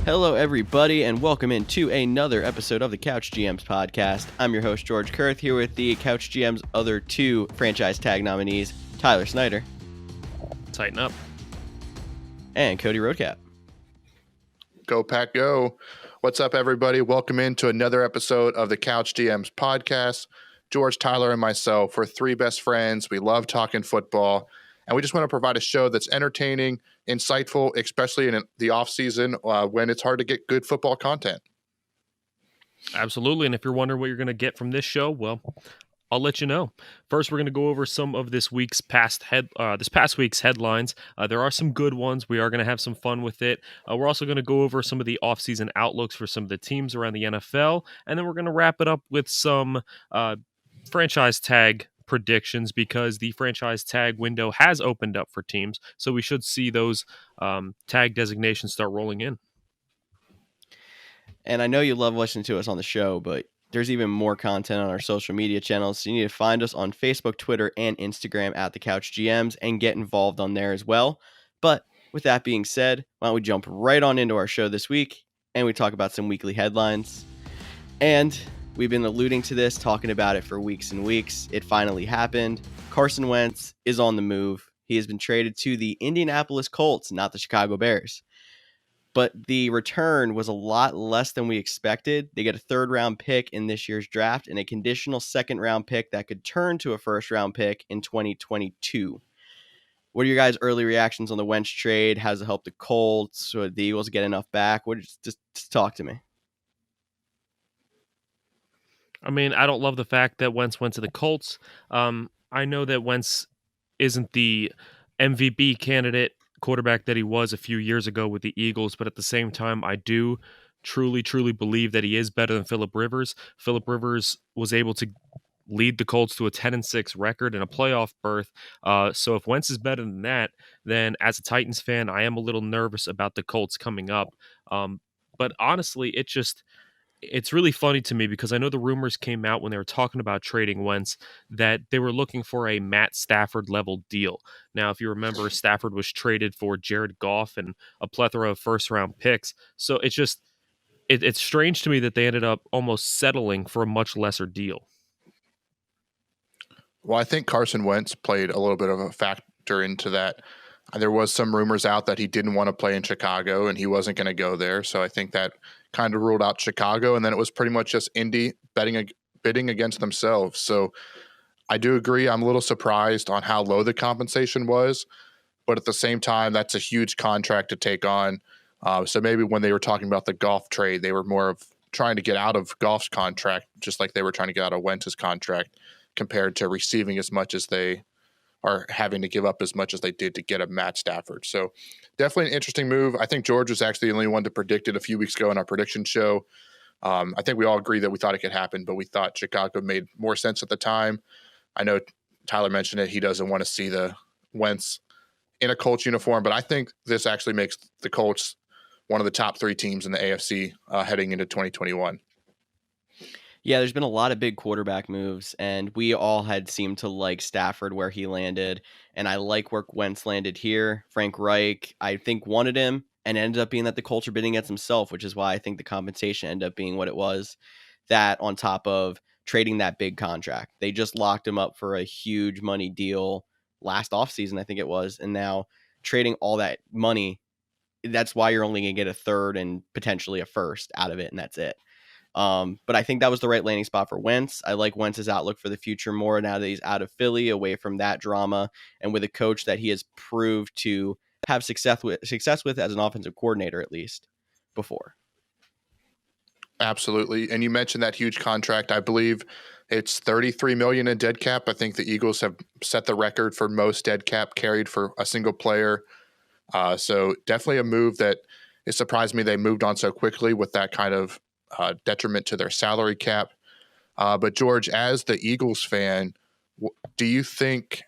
Hello, everybody, and welcome into another episode of the Couch GMs podcast. I'm your host, George Kerth, here with the Couch GMs' other two franchise tag nominees, Tyler Snyder. Tighten up. And Cody Roadcap. Go Pack Go. What's up, everybody? Welcome into another episode of the Couch GMs podcast. George, Tyler, and myself, we're three best friends. We love talking football, and we just want to provide a show that's entertaining, insightful, especially in the offseason when it's hard to get good football content. Absolutely. And if you're wondering what you're going to get from this show, well, I'll let you know. First, we're going to go over some of this past week's headlines. There are some good ones. We are going to have some fun with it. We're also going to go over some of the offseason outlooks for some of the teams around the NFL. And then we're going to wrap it up with some franchise tag predictions, because the franchise tag window has opened up for teams. So we should see those tag designations start rolling in. And I know you love listening to us on the show, but there's even more content on our social media channels. So you need to find us on Facebook, Twitter, and Instagram at the Couch GMs and get involved on there as well. But with that being said, why don't we jump right on into our show this week and we talk about some weekly headlines. And we've been alluding to this, talking about it for weeks and weeks. It finally happened. Carson Wentz is on the move. He has been traded to the Indianapolis Colts, not the Chicago Bears. But the return was a lot less than we expected. They get a third-round pick in this year's draft and a conditional second-round pick that could turn to a first-round pick in 2022. What are your guys' early reactions on the Wench trade? How does it help the Colts? Or the Eagles get enough back? Just talk to me. I mean, I don't love the fact that Wentz went to the Colts. I know that Wentz isn't the MVP candidate quarterback that he was a few years ago with the Eagles, but at the same time, I do truly believe that he is better than Phillip Rivers. Phillip Rivers was able to lead the Colts to a 10-6 record and a playoff berth. So if Wentz is better than that, then as a Titans fan, I am a little nervous about the Colts coming up. But honestly, it's really funny to me, because I know the rumors came out when they were talking about trading Wentz that they were looking for a Matt Stafford level deal. Now, if you remember, Stafford was traded for Jared Goff and a plethora of first round picks. So it's strange to me that they ended up almost settling for a much lesser deal. Well, I think Carson Wentz played a little bit of a factor into that. There was some rumors out that he didn't want to play in Chicago and he wasn't going to go there. So I think that kind of ruled out Chicago. And then it was pretty much just Indy bidding against themselves. So I do agree. I'm a little surprised on how low the compensation was. But at the same time, that's a huge contract to take on. So maybe when they were talking about the Goff trade, they were more of trying to get out of Goff's contract, just like they were trying to get out of Wentz's contract, compared to receiving as much as they are having to give up as much as they did to get a Matt Stafford. So definitely an interesting move. I think George was actually the only one to predict it a few weeks ago in our prediction show. I think we all agree that we thought it could happen, but we thought Chicago made more sense at the time. I know Tyler mentioned it. He doesn't want to see the Wentz in a Colts uniform, but I think this actually makes the Colts one of the top three teams in the AFC heading into 2021. Yeah, there's been a lot of big quarterback moves, and we all had seemed to like Stafford where he landed, and I like where Wentz landed here. Frank Reich, I think, wanted him, and ended up being that the Colts are bidding against himself, which is why I think the compensation ended up being what it was. That on top of trading that big contract. They just locked him up for a huge money deal last offseason, I think it was, and now trading all that money, that's why you're only going to get a third and potentially a first out of it, and that's it. But I think that was the right landing spot for Wentz. I like Wentz's outlook for the future more now that he's out of Philly, away from that drama, and with a coach that he has proved to have success with as an offensive coordinator, at least before. Absolutely. And you mentioned that huge contract. I believe it's $33 million in dead cap. I think the Eagles have set the record for most dead cap carried for a single player. So definitely a move that it surprised me they moved on so quickly with that kind of detriment to their salary cap. But George, as the Eagles fan, do you think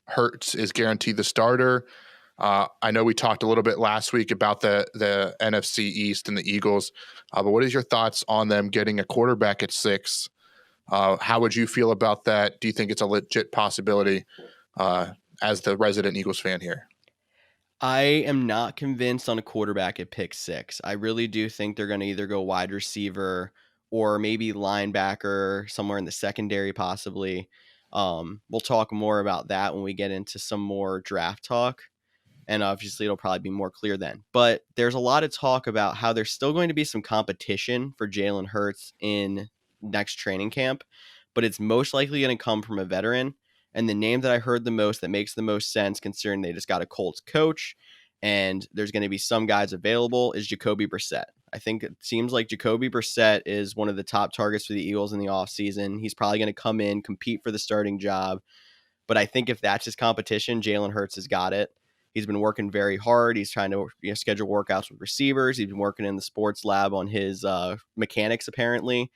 Hurts is guaranteed the starter? I know we talked a little bit last week about the NFC East and the Eagles, but what is your thoughts on them getting a quarterback at 6? How would you feel about that? Do you think it's a legit possibility as the resident Eagles fan here? I am not convinced on a quarterback at pick 6. I really do think they're going to either go wide receiver or maybe linebacker, somewhere in the secondary possibly. We'll talk more about that when we get into some more draft talk. And obviously it'll probably be more clear then. But there's a lot of talk about how there's still going to be some competition for Jalen Hurts in next training camp, but it's most likely going to come from a veteran. And the name that I heard the most that makes the most sense, considering they just got a Colts coach and there's going to be some guys available, is Jacoby Brissett. I think it seems like Jacoby Brissett is one of the top targets for the Eagles in the offseason. He's probably going to come in, compete for the starting job. But I think if that's his competition, Jalen Hurts has got it. He's been working very hard. He's trying to schedule workouts with receivers. He's been working in the sports lab on his mechanics, apparently.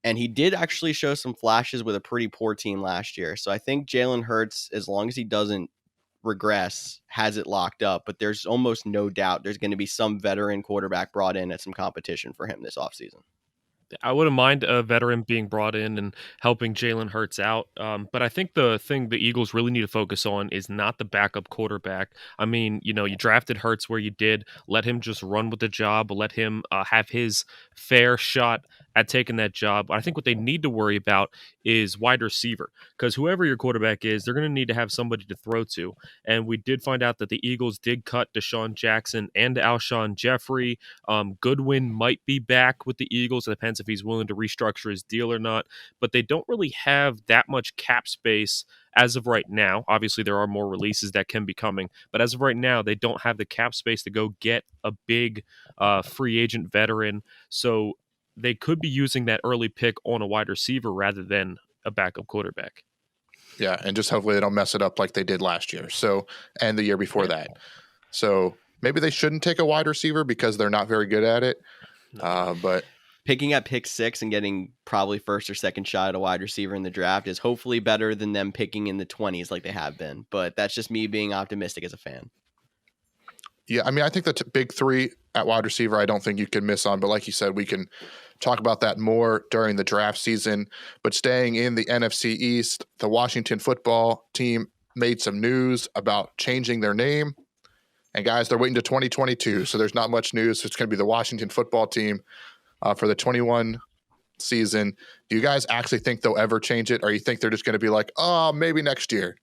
And he did actually show some flashes with a pretty poor team last year. So I think Jalen Hurts, as long as he doesn't regress, has it locked up. But there's almost no doubt there's going to be some veteran quarterback brought in at some competition for him this offseason. I wouldn't mind a veteran being brought in and helping Jalen Hurts out. But I think the thing the Eagles really need to focus on is not the backup quarterback. I mean, you drafted Hurts where you did. Let him just run with the job. Let him have his fair shot at taking that job. I think what they need to worry about is wide receiver, because whoever your quarterback is, they're going to need to have somebody to throw to. And we did find out that the Eagles did cut Deshaun Jackson and Alshon Jeffrey. Godwin might be back with the Eagles. It depends if he's willing to restructure his deal or not. But they don't really have that much cap space as of right now. Obviously, there are more releases that can be coming. But as of right now, they don't have the cap space to go get a big free agent veteran. So they could be using that early pick on a wide receiver rather than a backup quarterback. Yeah, and just hopefully they don't mess it up like they did last year. So, and the year before that. So maybe they shouldn't take a wide receiver because they're not very good at it. But picking at pick 6 and getting probably first or second shot at a wide receiver in the draft is hopefully better than them picking in the 20s like they have been. But that's just me being optimistic as a fan. Yeah, I mean, I think the big 3 at wide receiver, I don't think you can miss on. But like you said, we can talk about that more during the draft season. But staying in the NFC East, the Washington football team made some news about changing their name. And guys, they're waiting to 2022, so there's not much news. It's going to be the Washington football team for the 21 season. Do you guys actually think they'll ever change it, or you think they're just going to be like, oh, maybe next year?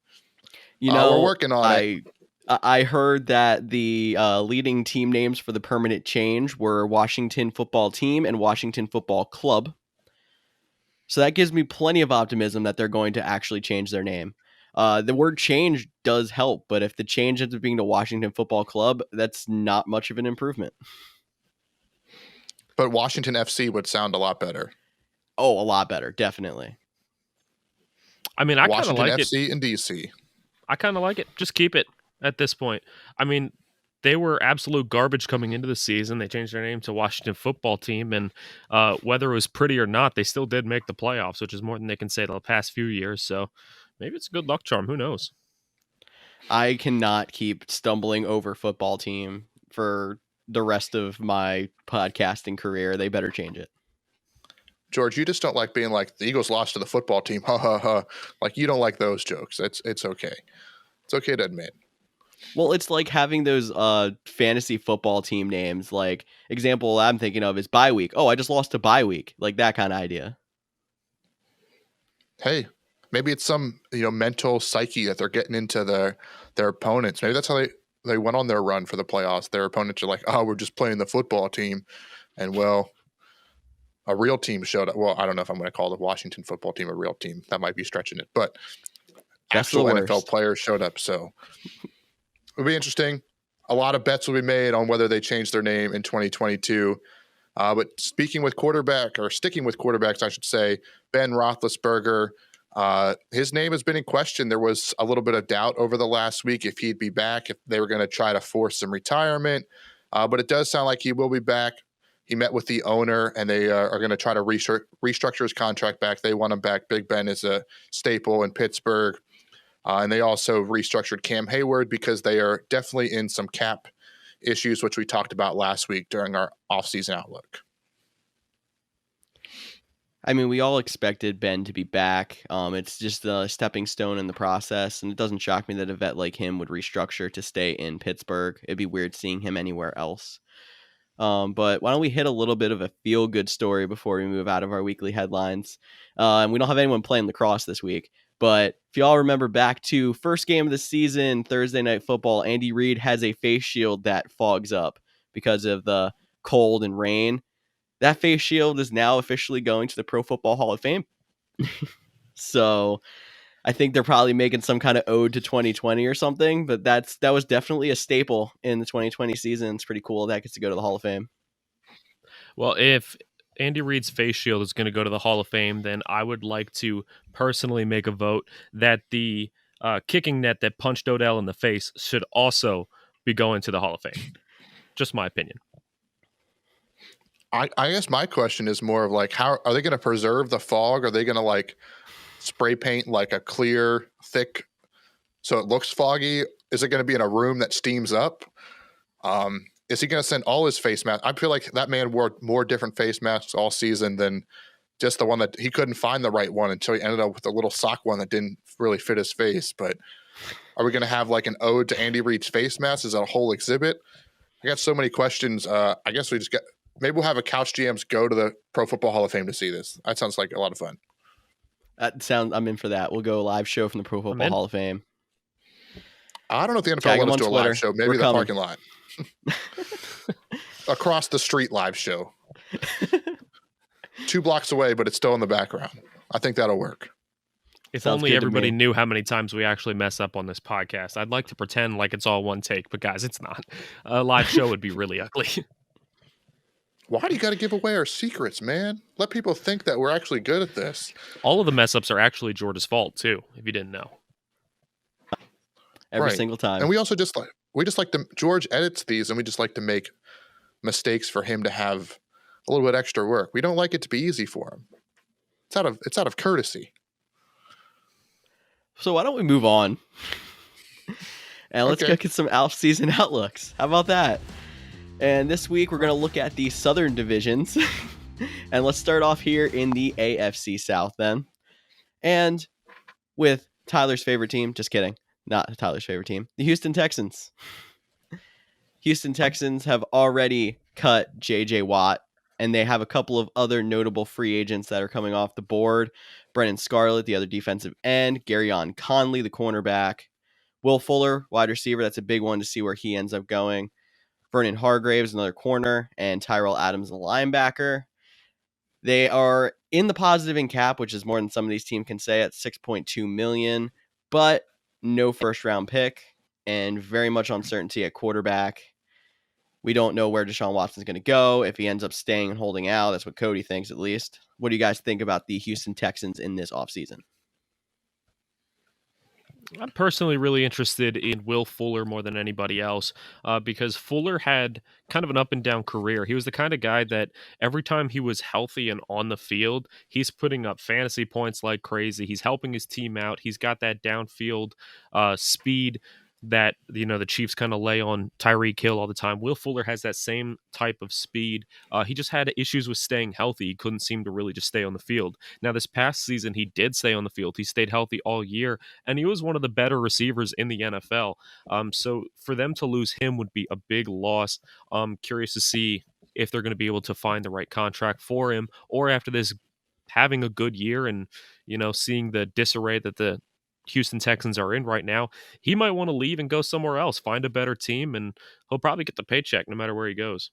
We're working on it. I heard that the leading team names for the permanent change were Washington Football Team and Washington Football Club. So that gives me plenty of optimism that they're going to actually change their name. The word change does help, but if the change ends up being to Washington Football Club, that's not much of an improvement. But Washington FC would sound a lot better. Oh, a lot better, definitely. I mean, I kind of like Washington FC it. and DC. I kind of like it. Just keep it at this point. I mean, they were absolute garbage coming into the season. They changed their name to Washington Football Team, and whether it was pretty or not, they still did make the playoffs, which is more than they can say the past few years. So maybe it's a good luck charm. Who knows? I cannot keep stumbling over football team for the rest of my podcasting career. They better change it. George, you just don't like being like, the Eagles lost to the football team. Ha, ha, ha. Like, you don't like those jokes. It's okay. It's okay to admit. Well, it's like having those fantasy football team names. Like, example I'm thinking of is bye week. Oh, I just lost to bye week. Like that kind of idea. Hey, maybe it's some mental psyche that they're getting into their opponents. Maybe that's how they went on their run for the playoffs. Their opponents are like, oh, we're just playing the football team. And well, a real team showed up. Well, I don't know if I'm going to call the Washington football team a real team. That might be stretching it. But actual NFL players showed up. So it'll be interesting. A lot of bets will be made on whether they change their name in 2022. But sticking with quarterbacks, I should say, Ben Roethlisberger, his name has been in question. There was a little bit of doubt over the last week if he'd be back, if they were going to try to force some retirement. But it does sound like he will be back. He met with the owner, and they are going to try to restructure his contract back. They want him back. Big Ben is a staple in Pittsburgh. And they also restructured Cam Hayward because they are definitely in some cap issues, which we talked about last week during our offseason outlook. I mean, we all expected Ben to be back. It's just a stepping stone in the process, and it doesn't shock me that a vet like him would restructure to stay in Pittsburgh. It'd be weird seeing him anywhere else. But why don't we hit a little bit of a feel-good story before we move out of our weekly headlines? And we don't have anyone playing lacrosse this week, but if y'all remember back to first game of the season, Thursday Night Football, Andy Reid has a face shield that fogs up because of the cold and rain. That face shield is now officially going to the Pro Football Hall of Fame. So I think they're probably making some kind of ode to 2020 or something, but that was definitely a staple in the 2020 season. It's pretty cool that gets to go to the Hall of Fame. Well, if Andy Reid's face shield is going to go to the Hall of Fame, then I would like to personally make a vote that the kicking net that punched Odell in the face should also be going to the Hall of Fame. Just my opinion. I guess my question is more of like, how are they going to preserve the fog? Are they going to like spray paint like a clear, thick, so it looks foggy? Is it going to be in a room that steams up? Is he going to send all his face masks? I feel like that man wore more different face masks all season than just the one that he couldn't find the right one until he ended up with a little sock one that didn't really fit his face. But are we going to have like an ode to Andy Reid's face mask? Is that a whole exhibit? I got so many questions. I guess maybe we'll have a Couch GMs go to the Pro Football Hall of Fame to see this. That sounds like a lot of fun. I'm in for that. We'll go live show from the Pro Football Hall of Fame. I don't know if the NFL let us do a live show. Maybe the parking lot. Across the street live show. 2 blocks away, but it's still in the background. I think that'll work. If only everybody knew how many times we actually mess up on this podcast. I'd like to pretend like it's all one take, but guys, it's not. A live show would be really ugly. Why do you got to give away our secrets, man? Let people think that we're actually good at this. All of the mess ups are actually George's fault too, if you didn't know. Every single time. And we also just like to, George edits these, and we just like to make mistakes for him to have a little bit extra work. We don't like it to be easy for him. It's out of courtesy. So why don't we move on? And let's go get some off-season outlooks. How about that? And this week, we're going to look at the Southern divisions. And let's start off here in the AFC South then. And with Tyler's favorite team, just kidding, not Tyler's favorite team, the Houston Texans. Houston Texans have already cut J.J. Watt, and they have a couple of other notable free agents that are coming off the board. Brennan Scarlett, the other defensive end. Jayon Brown, the cornerback. Will Fuller, wide receiver. That's a big one to see where he ends up going. Vernon Hargraves, another corner. And Tyrell Adams, the linebacker. They are in the positive in cap, which is more than some of these teams can say, at $6.2 million. But no first-round pick. And very much uncertainty at quarterback. We don't know where Deshaun Watson's going to go. If he ends up staying and holding out, that's what Cody thinks at least. What do you guys think about the Houston Texans in this offseason? I'm personally really interested in Will Fuller more than anybody else because Fuller had kind of an up and down career. He was the kind of guy that every time he was healthy and on the field, he's putting up fantasy points like crazy. He's helping his team out. He's got that downfield speed that, you know, the Chiefs kind of lay on Tyreek Hill all the time. Will Fuller has that same type of speed. He just had issues with staying healthy. He couldn't seem to really just stay on the field. Now, this past season, he did stay on the field. He stayed healthy all year, and he was one of the better receivers in the NFL. So for them to lose him would be a big loss. I'm curious to see if they're going to be able to find the right contract for him, or after this, having a good year and, you know, seeing the disarray that the Houston Texans are in right now, he might want to leave and go somewhere else, find a better team, and he'll probably get the paycheck no matter where he goes.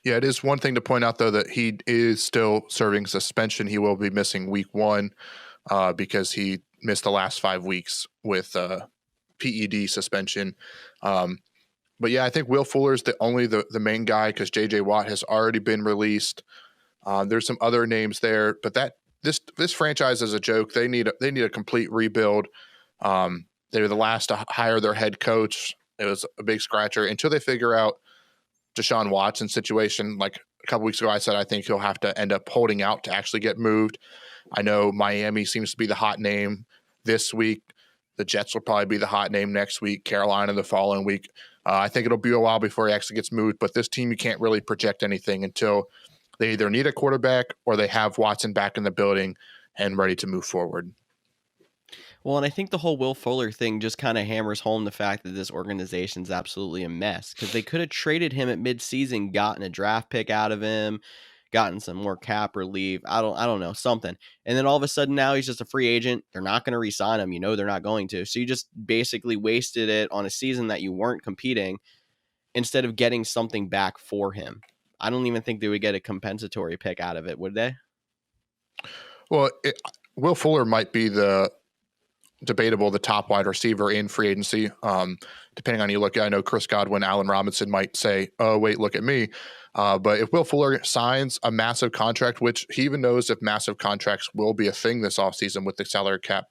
Yeah, it is one thing to point out, though, that he is still serving suspension. He will be missing week 1 because he missed the last 5 weeks with PED suspension. But yeah, I think Will Fuller is the main guy because J.J. Watt has already been released. There's some other names there, but this franchise is a joke. They need a complete rebuild. They were the last to hire their head coach. It was a big scratcher until they figure out Deshaun Watson's situation. Like a couple weeks ago, I said I think he'll have to end up holding out to actually get moved. I know Miami seems to be the hot name this week. The Jets will probably be the hot name next week. Carolina the following week. I think it'll be a while before he actually gets moved. But this team, you can't really project anything until they either need a quarterback or they have Watson back in the building and ready to move forward. Well, and I think the whole Will Fuller thing just kind of hammers home the fact that this organization's absolutely a mess, because they could have traded him at midseason, gotten a draft pick out of him, gotten some more cap relief. I don't know, something. And then all of a sudden now he's just a free agent. They're not going to re-sign him. You know they're not going to. So you just basically wasted it on a season that you weren't competing instead of getting something back for him. I don't even think they would get a compensatory pick out of it, would they? Well, Will Fuller might be the top wide receiver in free agency. Depending on you look at, I know Chris Godwin, Allen Robinson might say, oh, wait, look at me. But if Will Fuller signs a massive contract, which he even knows if massive contracts will be a thing this offseason with the salary cap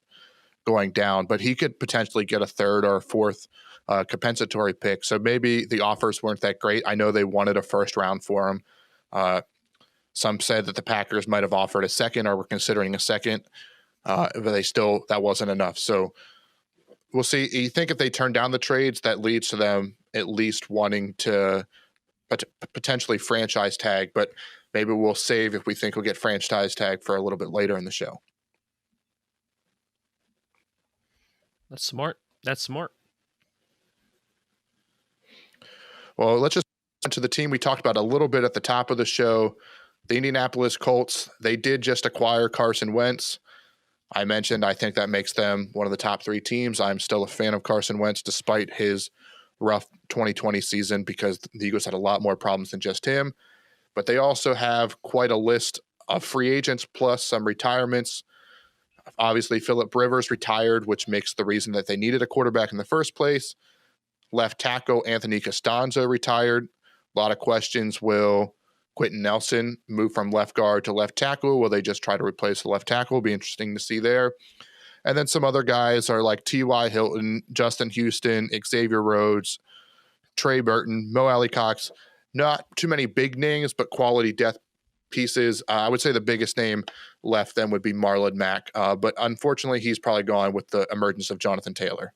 going down, but he could potentially get a third or a fourth compensatory pick. So maybe the offers weren't that great. I know they wanted a first round for him. Some said that the Packers might have offered a second or were considering a second. But that wasn't enough. So we'll see. You think if they turn down the trades, that leads to them at least wanting to potentially franchise tag, but maybe we'll save if we think we'll get franchise tag for a little bit later in the show. That's smart. Well, let's just to the team we talked about a little bit at the top of the show. The Indianapolis Colts, they did just acquire Carson Wentz. I mentioned I think that makes them one of the top 3 teams. I'm still a fan of Carson Wentz despite his rough 2020 season because the Eagles had a lot more problems than just him. But they also have quite a list of free agents plus some retirements. Obviously, Phillip Rivers retired, which makes the reason that they needed a quarterback in the first place. Left tackle Anthony Costanzo retired. A lot of questions. Will Quentin Nelson move from left guard to left tackle? Will they just try to replace the left tackle? It'll be interesting to see there. And then some other guys are like T.Y. Hilton, Justin Houston, Xavier Rhodes, Trey Burton, Mo Alley Cox. Not too many big names, but quality depth pieces. I would say the biggest name left then would be Marlon Mack. But unfortunately, he's probably gone with the emergence of Jonathan Taylor.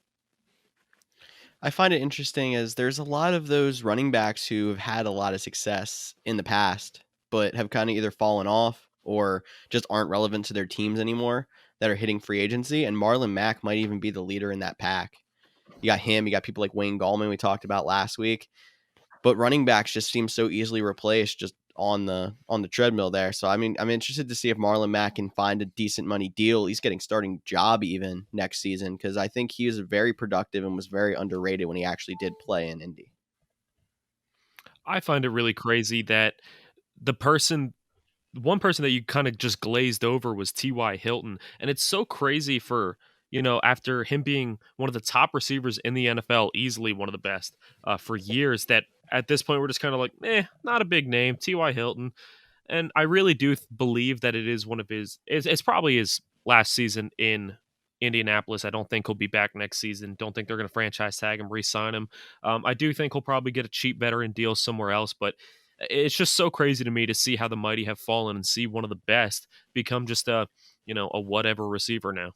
I find it interesting as there's a lot of those running backs who have had a lot of success in the past, but have kind of either fallen off or just aren't relevant to their teams anymore that are hitting free agency. And Marlon Mack might even be the leader in that pack. You got him. You got people like Wayne Gallman we talked about last week. But running backs just seem so easily replaced just on the treadmill there. So, I mean, I'm interested to see if Marlon Mack can find a decent money deal. He's getting starting job even next season because I think he is very productive and was very underrated when he actually did play in Indy. I find it really crazy that one person that you kind of just glazed over was T.Y. Hilton. And it's so crazy for, after him being one of the top receivers in the NFL, easily one of the best for years, that at this point we're just kind of like, not a big name, T.Y. Hilton. And I really do believe that it is one of it's probably his last season in Indianapolis. I don't think he'll be back next season. Don't think they're going to franchise tag him, re-sign him. I do think he'll probably get a cheap veteran deal somewhere else, but it's just so crazy to me to see how the mighty have fallen and see one of the best become just a whatever receiver now.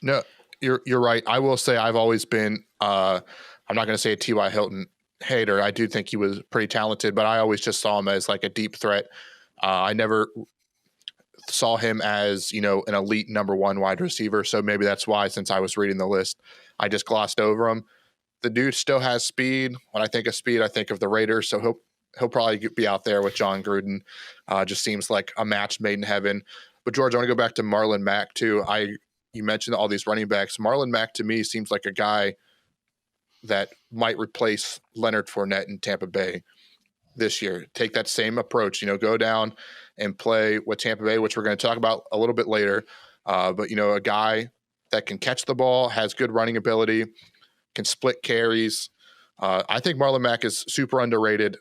No, you're right. I will say I've always been, I'm not going to say a T.Y. Hilton hater. I do think he was pretty talented, but I always just saw him as like a deep threat. I never saw him as, an elite number 1 wide receiver. So maybe that's why, since I was reading the list, I just glossed over him. The dude still has speed. When I think of speed, I think of the Raiders. So he'll probably be out there with John Gruden. Just seems like a match made in heaven. But George, I want to go back to Marlon Mack too. You mentioned all these running backs. Marlon Mack to me seems like a guy that might replace Leonard Fournette in Tampa Bay this year. Take that same approach, go down and play with Tampa Bay, which we're going to talk about a little bit later. But, a guy that can catch the ball, has good running ability, can split carries. I think Marlon Mack is super underrated.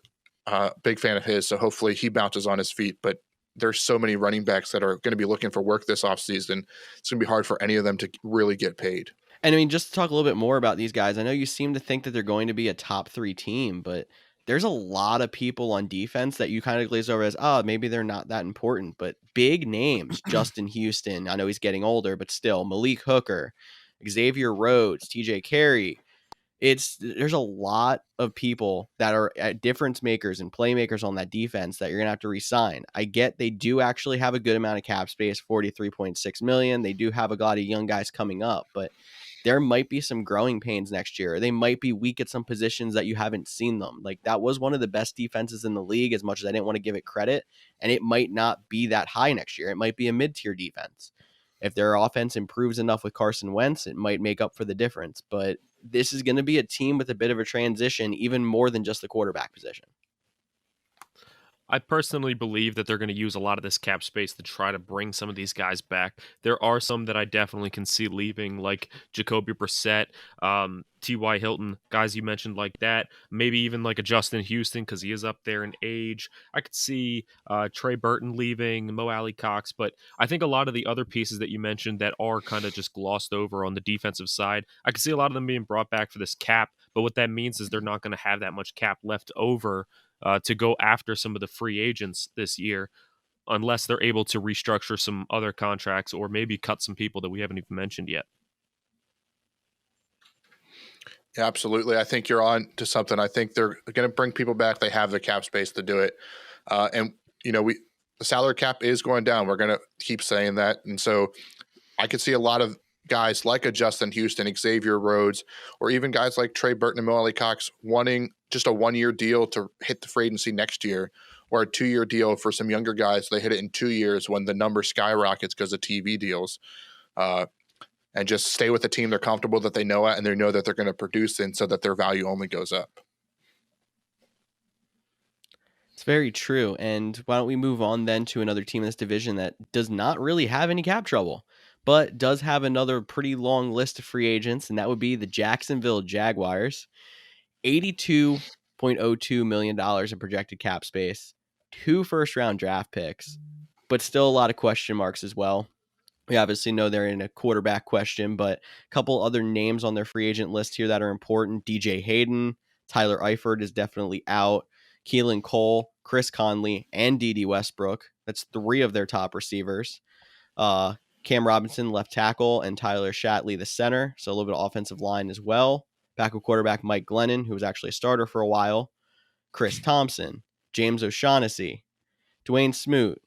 Big fan of his. So hopefully he bounces on his feet. But there's so many running backs that are going to be looking for work this offseason. It's going to be hard for any of them to really get paid. And I mean, just to talk a little bit more about these guys, I know you seem to think that they're going to be a top 3 team, but there's a lot of people on defense that you kind of glaze over as, maybe they're not that important, but big names, Justin Houston, I know he's getting older, but still, Malik Hooker, Xavier Rhodes, TJ Carey, there's a lot of people that are difference makers and playmakers on that defense that you're gonna have to re-sign. I get they do actually have a good amount of cap space, $43.6 million. They do have a lot of young guys coming up, but there might be some growing pains next year. They might be weak at some positions that you haven't seen them. Like, that was one of the best defenses in the league, as much as I didn't want to give it credit, and it might not be that high next year. It might be a mid-tier defense. If their offense improves enough with Carson Wentz, it might make up for the difference. But this is going to be a team with a bit of a transition, even more than just the quarterback position. I personally believe that they're going to use a lot of this cap space to try to bring some of these guys back. There are some that I definitely can see leaving, like Jacoby Brissett, T.Y. Hilton, guys you mentioned like that. Maybe even like a Justin Houston, because he is up there in age. I could see Trey Burton leaving, Mo Alley Cox, but I think a lot of the other pieces that you mentioned that are kind of just glossed over on the defensive side, I could see a lot of them being brought back for this cap, but what that means is they're not going to have that much cap left over to go after some of the free agents this year, unless they're able to restructure some other contracts or maybe cut some people that we haven't even mentioned yet. Yeah, absolutely. I think you're on to something. I think they're going to bring people back. They have the cap space to do it. And, the salary cap is going down. We're going to keep saying that. And so I could see a lot of guys like a Justin Houston, Xavier Rhodes, or even guys like Trey Burton and Mo Alley Cox wanting just a 1-year deal to hit the free agency next year, or a 2-year deal for some younger guys. They hit it in 2 years when the number skyrockets because of TV deals, and just stay with the team they're comfortable that they know at and they know that they're going to produce in, so that their value only goes up. It's very true. And why don't we move on then to another team in this division that does not really have any cap trouble, but does have another pretty long list of free agents, and that would be the Jacksonville Jaguars. $82.02 million in projected cap space, 2 first-round draft picks, but still a lot of question marks as well. We obviously know they're in a quarterback question, but a couple other names on their free agent list here that are important. DJ Hayden, Tyler Eifert is definitely out. Keelan Cole, Chris Conley, and Dede Westbrook. That's 3 of their top receivers. Cam Robinson, left tackle, and Tyler Shatley, the center. So a little bit of offensive line as well. Backup quarterback Mike Glennon, who was actually a starter for a while. Chris Thompson, James O'Shaughnessy, Dwayne Smoot,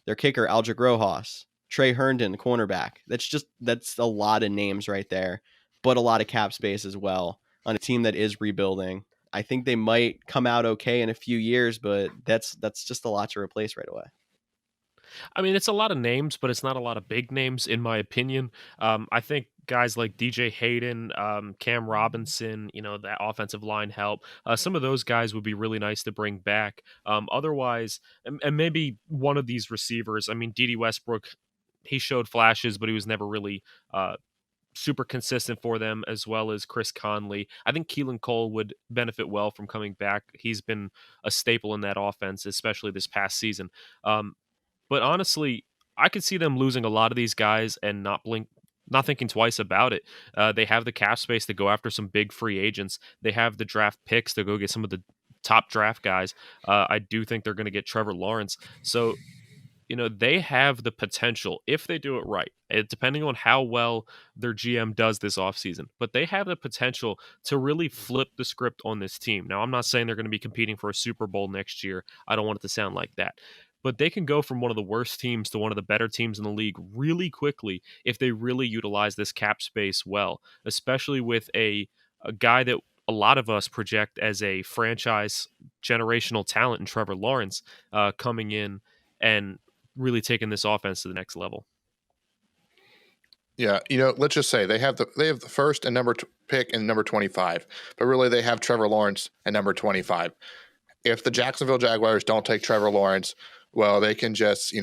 their kicker Aldrick Rojas, Trey Herndon, the cornerback. That's a lot of names right there, but a lot of cap space as well on a team that is rebuilding. I think they might come out okay in a few years, but that's just a lot to replace right away. I mean, it's a lot of names, but it's not a lot of big names, in my opinion. I think guys like DJ Hayden, Cam Robinson, that offensive line help. Some of those guys would be really nice to bring back. Otherwise, and maybe one of these receivers, I mean, Dede Westbrook, he showed flashes, but he was never really super consistent for them, as well as Chris Conley. I think Keelan Cole would benefit well from coming back. He's been a staple in that offense, especially this past season. But honestly, I could see them losing a lot of these guys and not thinking twice about it. They have the cap space to go after some big free agents. They have the draft picks to go get some of the top draft guys. I do think they're going to get Trevor Lawrence. So, they have the potential, if they do it right, depending on how well their GM does this offseason, but they have the potential to really flip the script on this team. Now, I'm not saying they're going to be competing for a Super Bowl next year. I don't want it to sound like that. But they can go from one of the worst teams to one of the better teams in the league really quickly if they really utilize this cap space well, especially with a guy that a lot of us project as a franchise generational talent in Trevor Lawrence coming in and really taking this offense to the next level. Yeah, let's just say they have the first and pick and number 25, but really they have Trevor Lawrence and number 25. If the Jacksonville Jaguars don't take Trevor Lawrence, well, they can just,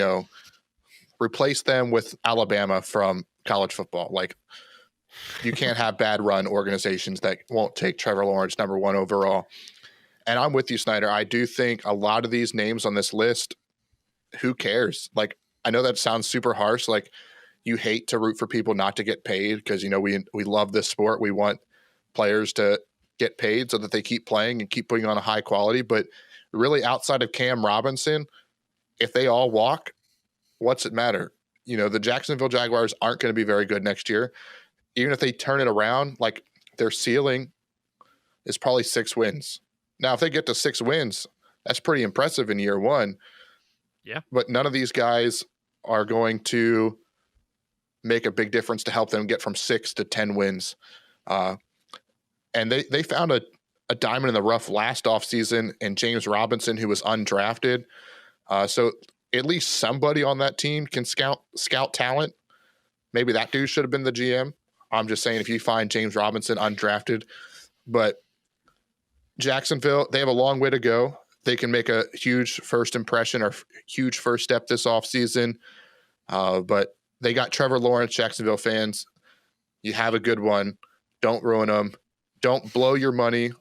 replace them with Alabama from college football. Like, you can't have bad run organizations that won't take Trevor Lawrence number 1 overall. And I'm with you, Snyder. I do think a lot of these names on this list, who cares? Like, I know that sounds super harsh. Like, you hate to root for people not to get paid because, we love this sport. We want players to get paid so that they keep playing and keep putting on a high quality. But really, outside of Cam Robinson, if they all walk, what's it matter? The Jacksonville Jaguars aren't going to be very good next year. Even if they turn it around, like, their ceiling is probably 6 wins. Now, if they get to 6 wins, that's pretty impressive in year one. Yeah. But none of these guys are going to make a big difference to help them get from 6 to 10 wins. And they found a diamond in the rough last offseason in James Robinson, who was undrafted. So at least somebody on that team can scout talent. Maybe that dude should have been the GM. I'm just saying, if you find James Robinson undrafted, but Jacksonville, they have a long way to go. They can make a huge first impression or huge first step this offseason. But they got Trevor Lawrence, Jacksonville fans. You have a good one. Don't ruin them. Don't blow your money.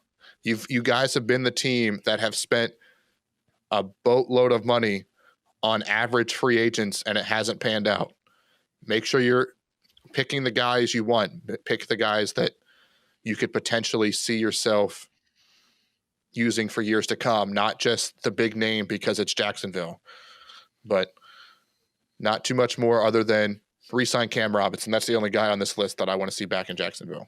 You guys have been the team that have spent a boatload of money on average free agents, and it hasn't panned out. Make sure you're picking the guys you want. Pick the guys that you could potentially see yourself using for years to come, not just the big name because it's Jacksonville. But not too much more other than re-sign Cam Robinson. That's the only guy on this list that I want to see back in Jacksonville.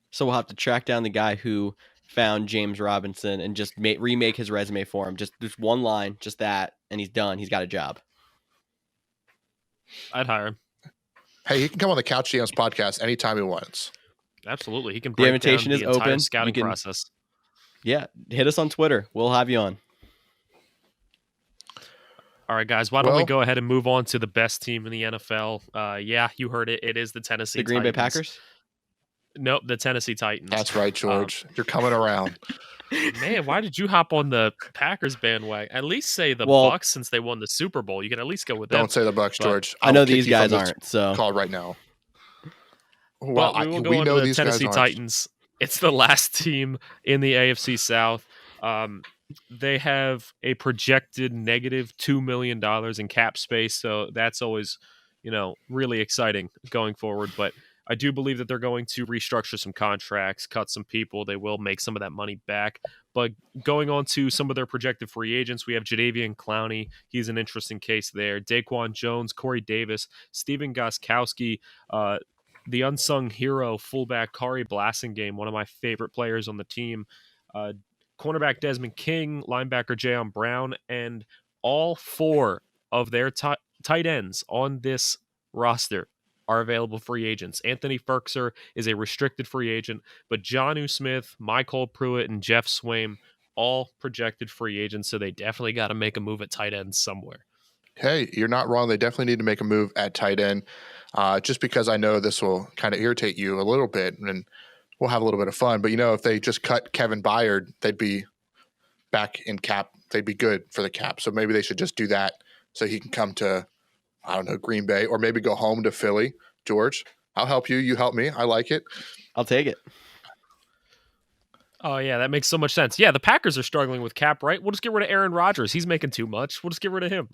So we'll have to track down the guy who found James Robinson and just remake his resume for him. Just one line, just that, and he's done. He's got a job. I'd hire him. Hey, he can come on the Couch GMs podcast anytime he wants. Absolutely. He can The break invitation down is the entire open. scouting You can- process. Yeah, hit us on Twitter. We'll have you on. All right, guys, why don't we Well- go ahead and move on to the best team in the NFL? Yeah, you heard it. It is the Tennessee The Green Bay Titans. Packers? Nope, the Tennessee Titans. That's right, George. You're coming around. Man, why did you hop on the Packers bandwagon? At least say the Well- Bucks, since they won the Super Bowl. You can at least go with them. Don't say the Bucks, But- George. I know will kick these you from guys this aren't, so call right now. Well, we will go on to the Tennessee aren't. Titans. It's the last team in the AFC South. They have a projected negative $2 million in cap space, so that's always, really exciting going forward. But I do believe that they're going to restructure some contracts, cut some people. They will make some of that money back. But going on to some of their projected free agents, we have Jadavian Clowney. He's an interesting case there. Daquan Jones, Corey Davis, Steven Gostkowski, the unsung hero fullback Kari Blasingame, one of my favorite players on the team, cornerback Desmond King, linebacker Jayon Brown, and all 4 of their tight ends on this roster are available free agents. Anthony Ferkser is a restricted free agent, but Jonnu Smith, Michael Pruitt, and Jeff Swaim, all projected free agents, so they definitely got to make a move at tight end somewhere. Hey, you're not wrong. They definitely need to make a move at tight end, just because I know this will kind of irritate you a little bit, and we'll have a little bit of fun. But, if they just cut Kevin Byard, they'd be back in cap. They'd be good for the cap. So maybe they should just do that so he can come to, I don't know, Green Bay, or maybe go home to Philly. George, I'll help you. You help me. I like it. I'll take it. Oh, yeah, that makes so much sense. Yeah, the Packers are struggling with cap, right? We'll just get rid of Aaron Rodgers. He's making too much. We'll just get rid of him.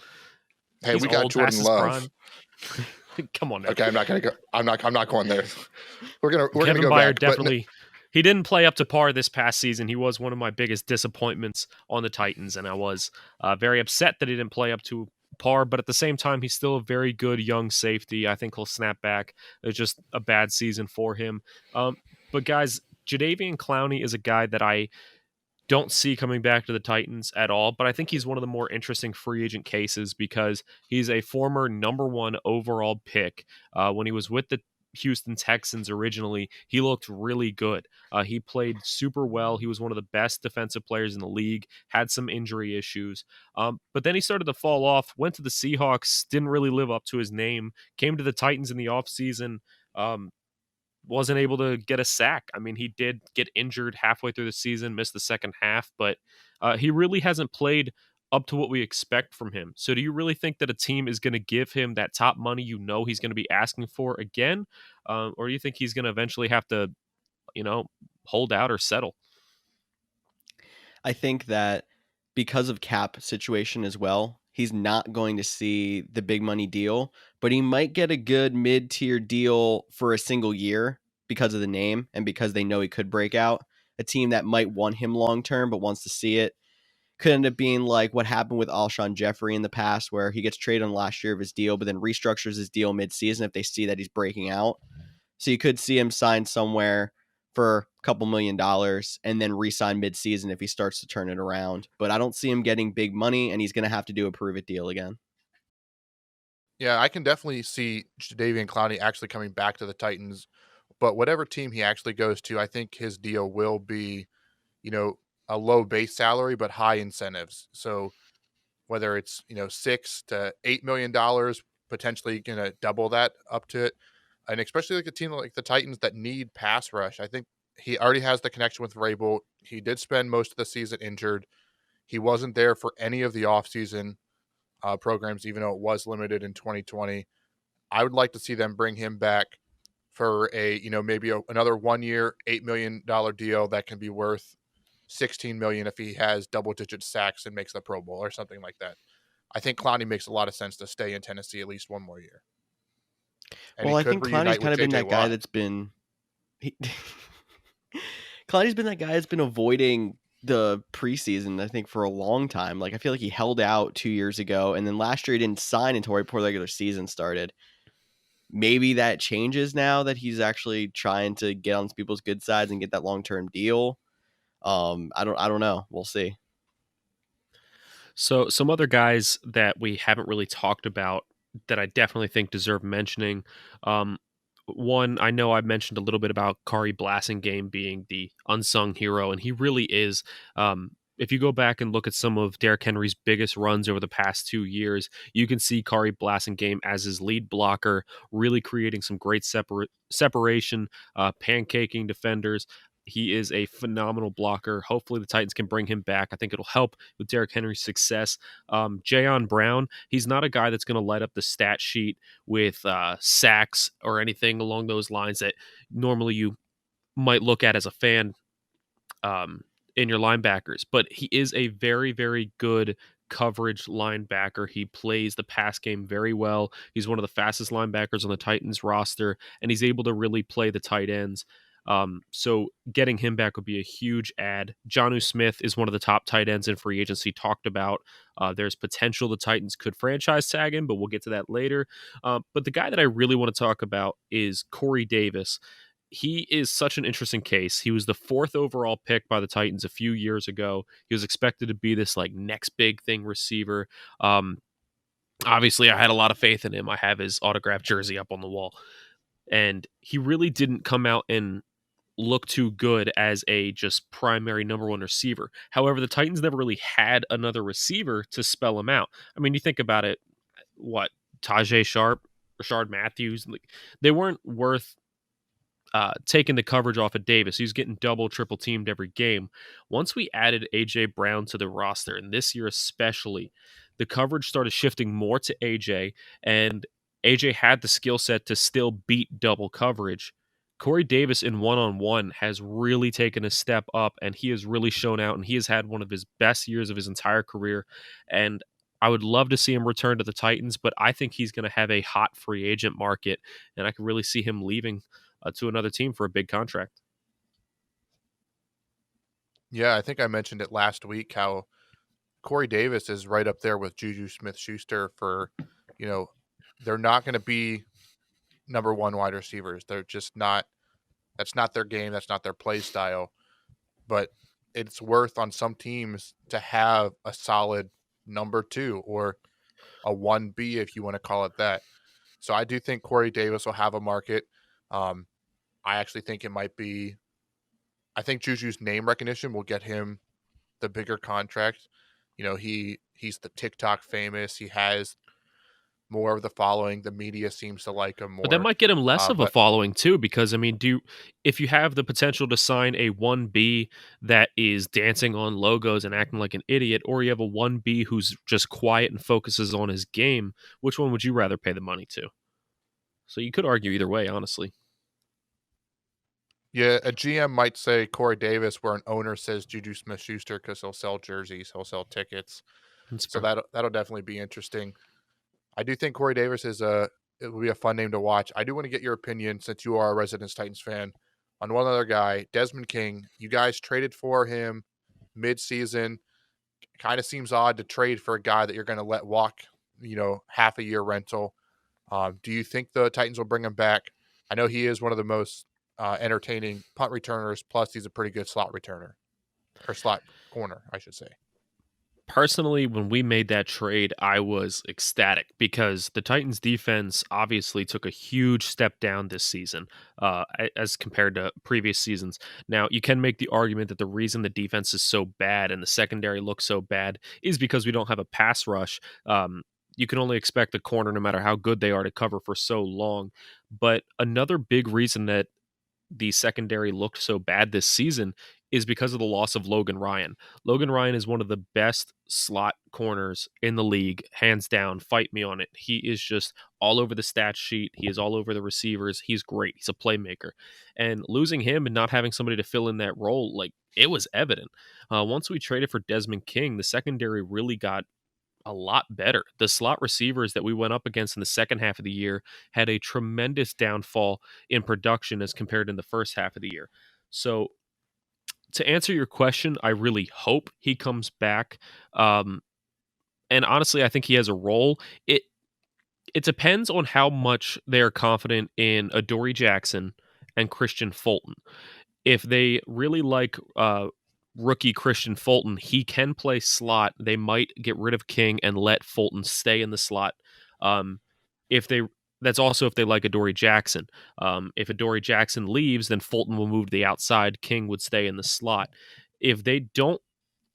Hey, He's we got old, Jordan past his Love. prime. Come on now. Okay, I'm not gonna go. I'm not going there. We're gonna Kevin go Byard back. definitely. He didn't play up to par this past season. He was one of my biggest disappointments on the Titans, and I was very upset that he didn't play up to par. But at the same time, he's still a very good young safety. I think he'll snap back. It's just a bad season for him. But guys, Jadavian Clowney is a guy that I don't see coming back to the Titans at all, but I think he's one of the more interesting free agent cases because he's a former number 1 overall pick. When he was with the Houston Texans originally, he looked really good. He played super well. He was one of the best defensive players in the league, had some injury issues. But then he started to fall off, went to the Seahawks, didn't really live up to his name, came to the Titans in the offseason, wasn't able to get a sack. I mean, he did get injured halfway through the season, missed the second half, but he really hasn't played up to what we expect from him. So do you really think that a team is going to give him that top money he's going to be asking for again? Or do you think he's going to eventually have to, hold out or settle? I think that because of cap situation as well, he's not going to see the big money deal, but he might get a good mid-tier deal for a single year because of the name and because they know he could break out. A team that might want him long-term but wants to see it could end up being like what happened with Alshon Jeffrey in the past, where he gets traded on the last year of his deal, but then restructures his deal mid-season if they see that he's breaking out. So you could see him sign somewhere for a couple $1 million, and then re-sign mid-season if he starts to turn it around. But I don't see him getting big money, and he's going to have to do a prove-it deal again. Yeah, I can definitely see Jadavian Clowney actually coming back to the Titans, but whatever team he actually goes to, I think his deal will be, a low base salary but high incentives. So whether it's $6 to $8 million, potentially gonna double that up to it, and especially like a team like the Titans that need pass rush. I think he already has the connection with Vrabel. He did spend most of the season injured. He wasn't there for any of the offseason programs, even though it was limited in 2020. I would like to see them bring him back for maybe another 1 year, $8 million deal that can be worth $16 million if he has double-digit sacks and makes the Pro Bowl or something like that. I think Clowney makes a lot of sense to stay in Tennessee at least one more year. And well, I think Clowney's kind of been that guy that's been Clowney's been that guy that's been avoiding the preseason, I think, for a long time. Like, I feel like he held out 2 years ago, and then last year he didn't sign until right before the regular season started. Maybe that changes now that he's actually trying to get on people's good sides and get that long-term deal. I don't know. We'll see. So some other guys that we haven't really talked about that I definitely think deserve mentioning. One, I know I mentioned a little bit about Kari Blasingame being the unsung hero, and he really is. If you go back and look at some of Derrick Henry's biggest runs over the past 2 years, you can see Kari Blasingame as his lead blocker, really creating some great separation, pancaking defenders. He is a phenomenal blocker. Hopefully the Titans can bring him back. I think it'll help with Derrick Henry's success. Jayon Brown, he's not a guy that's going to light up the stat sheet with sacks or anything along those lines that normally you might look at as a fan in your linebackers. But he is a very, very good coverage linebacker. He plays the pass game very well. He's one of the fastest linebackers on the Titans roster, and he's able to really play the tight ends. So getting him back would be a huge add. Jonnu Smith is one of the top tight ends in free agency talked about. There's potential the Titans could franchise tag him, but we'll get to that later. But the guy that I really want to talk about is Corey Davis. He is such an interesting case. He was the 4th overall pick by the Titans a few years ago. He was expected to be this like next big thing receiver. Obviously, I had a lot of faith in him. I have his autographed jersey up on the wall. And he really didn't come out and look too good as a just primary number one receiver. However, the Titans never really had another receiver to spell him out. I mean, you think about it, Tajay Sharp, Rashard Matthews, they weren't worth taking the coverage off of Davis. He was getting double, triple teamed every game. Once we added AJ Brown to the roster, and this year especially, the coverage started shifting more to AJ, and AJ had the skill set to still beat double coverage. Corey Davis in one-on-one has really taken a step up, and he has really shown out, and he has had one of his best years of his entire career. And I would love to see him return to the Titans, but I think he's going to have a hot free agent market, and I can really see him leaving to another team for a big contract. Yeah, I think I mentioned it last week how Corey Davis is right up there with Juju Smith-Schuster for, they're not going to be number one wide receivers. They're just not. That's not their game. That's not their play style. But it's worth on some teams to have a solid number 2 or a 1B, if you want to call it that. So I do think Corey Davis will have a market. I actually think it might be. I think Juju's name recognition will get him the bigger contract. He's the TikTok famous. He has more of the following. The media seems to like him more. But that might get him less of a following too, because I mean, if you have the potential to sign a 1B that is dancing on logos and acting like an idiot, or you have a 1B who's just quiet and focuses on his game, which one would you rather pay the money to? So you could argue either way, honestly. Yeah, a GM might say Corey Davis, where an owner says Juju Smith-Schuster because he'll sell jerseys, he'll sell tickets. So that'll definitely be interesting. I do think Corey Davis it will be a fun name to watch. I do want to get your opinion, since you are a resident Titans fan, on one other guy, Desmond King. You guys traded for him mid-season. Kind of seems odd to trade for a guy that you're going to let walk, half a year rental. Do you think the Titans will bring him back? I know he is one of the most entertaining punt returners. Plus, he's a pretty good slot returner or slot corner, I should say. Personally, when we made that trade, I was ecstatic because the Titans defense obviously took a huge step down this season as compared to previous seasons. Now, you can make the argument that the reason the defense is so bad and the secondary looks so bad is because we don't have a pass rush. You can only expect the corner, no matter how good they are, to cover for so long. But another big reason that the secondary looked so bad this season is because of the loss of Logan Ryan. Logan Ryan is one of the best slot corners in the league, hands down. Fight me on it. He is just all over the stat sheet. He is all over the receivers. He's great. He's a playmaker. And losing him and not having somebody to fill in that role, like, it was evident. Once we traded for Desmond King, the secondary really got a lot better. The slot receivers that we went up against in the second half of the year had a tremendous downfall in production as compared in the first half of the year. So to answer your question, I really hope he comes back. And honestly, I think he has a role. It depends on how much they're confident in Adoree Jackson and Christian Fulton. If they really like rookie Christian Fulton, he can play slot. They might get rid of King and let Fulton stay in the slot. That's also if they like Adoree Jackson. If Adoree Jackson leaves, then Fulton will move to the outside. King would stay in the slot. If they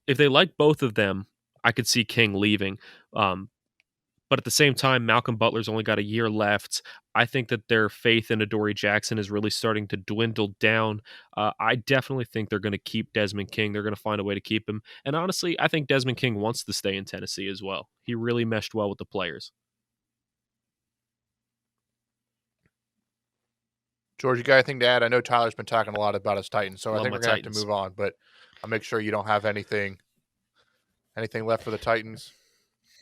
like both of them, I could see King leaving. But at the same time, Malcolm Butler's only got a year left. I think that their faith in Adoree Jackson is really starting to dwindle down. I definitely think they're going to keep Desmond King. They're going to find a way to keep him. And honestly, I think Desmond King wants to stay in Tennessee as well. He really meshed well with the players. George, you got anything to add? I know Tyler's been talking a lot about his Titans, so I think we're going to have to Titans. move on. But I'll make sure you don't have anything left for the Titans.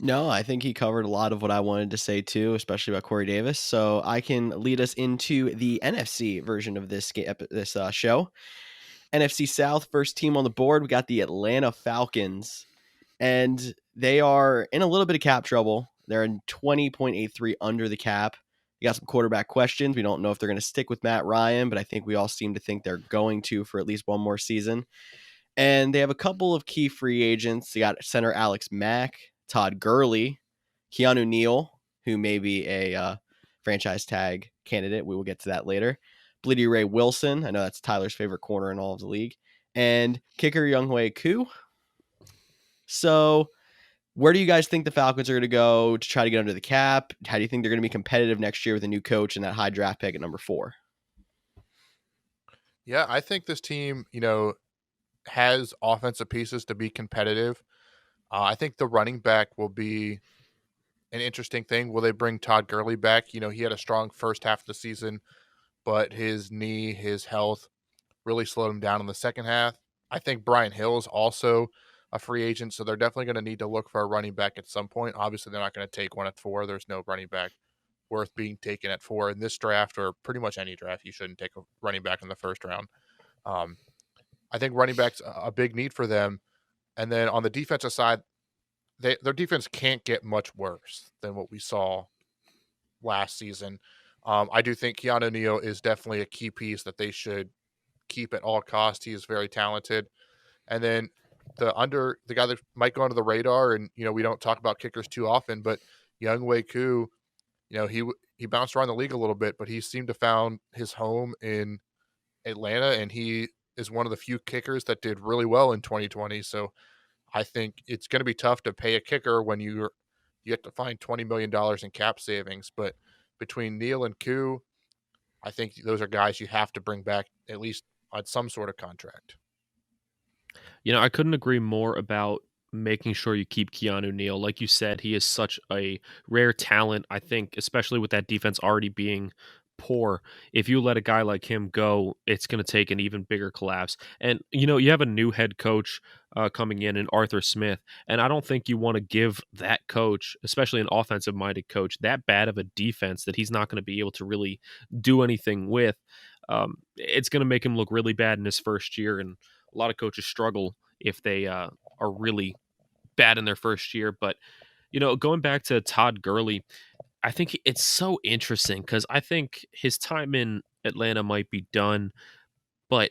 No, I think he covered a lot of what I wanted to say too, especially about Corey Davis. So I can lead us into the NFC version of this show. NFC South, first team on the board, we got the Atlanta Falcons, and they are in a little bit of cap trouble. They're in 20.83 under the cap. You got some quarterback questions. We don't know if they're going to stick with Matt Ryan, but I think we all seem to think they're going to for at least one more season. And they have a couple of key free agents. They got center Alex Mack, Todd Gurley, Keanu Neal, who may be a franchise tag candidate. We will get to that later. Bleedy Ray Wilson. I know that's Tyler's favorite corner in all of the league. And kicker Younghoe Koo. So where do you guys think the Falcons are going to go to try to get under the cap? How do you think they're going to be competitive next year with a new coach and that high draft pick at number 4? Yeah, I think this team, has offensive pieces to be competitive. I think the running back will be an interesting thing. Will they bring Todd Gurley back? He had a strong first half of the season, but his knee, his health really slowed him down in the second half. I think Brian Hill is also a free agent, so they're definitely going to need to look for a running back at some point. Obviously, they're not going to take one at 4. There's no running back worth being taken at 4 in this draft, or pretty much any draft. You shouldn't take a running back in the first round. I think running back's a big need for them. And then on the defensive side, their defense can't get much worse than what we saw last season. I do think Keanu Neal is definitely a key piece that they should keep at all costs. He is very talented. And then the guy that might go under the radar, and we don't talk about kickers too often, but Younghoe Koo, he bounced around the league a little bit, but he seemed to found his home in Atlanta, and he is one of the few kickers that did really well in 2020. So I think it's going to be tough to pay a kicker when you have to find $20 million in cap savings. But between Neal and Koo, I think those are guys you have to bring back at least on some sort of contract. I couldn't agree more about making sure you keep Keanu Neal. Like you said, he is such a rare talent. I think, especially with that defense already being poor, if you let a guy like him go, it's going to take an even bigger collapse. And you have a new head coach coming in Arthur Smith, and I don't think you want to give that coach, especially an offensive minded coach, that bad of a defense that he's not going to be able to really do anything with. It's going to make him look really bad in his first year, and a lot of coaches struggle if they are really bad in their first year. But going back to Todd Gurley, I think it's so interesting because I think his time in Atlanta might be done, but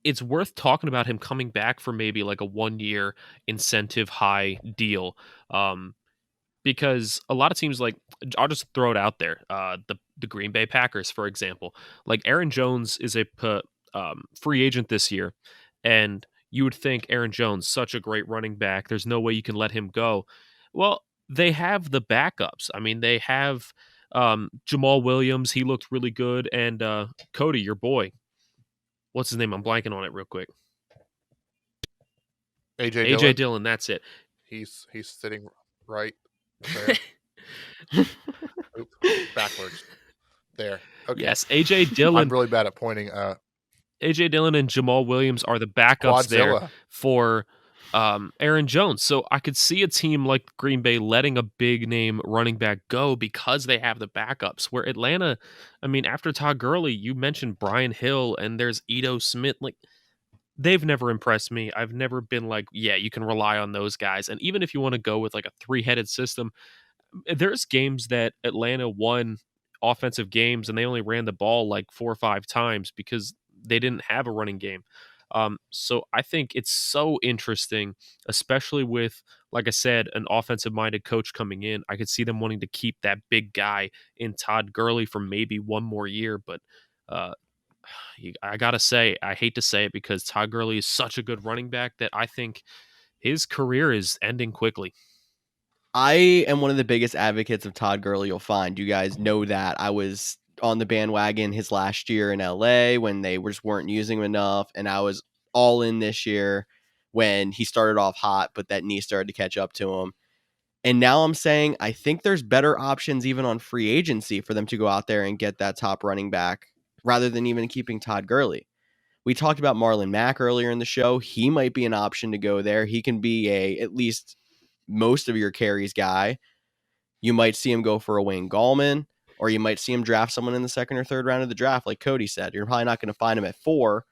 it's worth talking about him coming back for maybe like a 1-year incentive high deal. Because a lot of teams, like, I'll just throw it out there. The Green Bay Packers, for example, like Aaron Jones is a free agent this year, and you would think Aaron Jones, such a great running back, there's no way you can let him go. Well, they have the backups. I mean, they have Jamal Williams. He looked really good, and Cody, your boy, what's his name? I'm blanking on it real quick. AJ Dillon. That's it. He's sitting right there. Oops, backwards. There. Okay. Yes, AJ Dillon. I'm really bad at pointing. AJ Dillon and Jamal Williams are the backups Quadzilla. there for Aaron Jones. So I could see a team like Green Bay letting a big name running back go because they have the backups. Where Atlanta, I mean, after Todd Gurley, you mentioned Brian Hill and there's Ito Smith. Like, they've never impressed me. I've never been like, yeah, you can rely on those guys. And even if you want to go with like a 3-headed system, there's games that Atlanta won offensive games and they only ran the ball like 4 or 5 times because they didn't have a running game. So I think it's so interesting, especially with, like I said, an offensive-minded coach coming in. I could see them wanting to keep that big guy in Todd Gurley for maybe one more year, but I gotta say, I hate to say it because Todd Gurley is such a good running back that I think his career is ending quickly. I am one of the biggest advocates of Todd Gurley you'll find. You guys know that. I was on the bandwagon his last year in LA when they just weren't using him enough, and I was all in this year when he started off hot, but that knee started to catch up to him. And now I'm saying I think there's better options even on free agency for them to go out there and get that top running back rather than even keeping Todd Gurley. We talked about Marlon Mack earlier in the show. He might be an option to go there. He can be at least most of your carries guy. You might see him go for a Wayne Gallman, or you might see him draft someone in the 2nd or 3rd round of the draft, like Cody said. You're probably not going to find him at 4,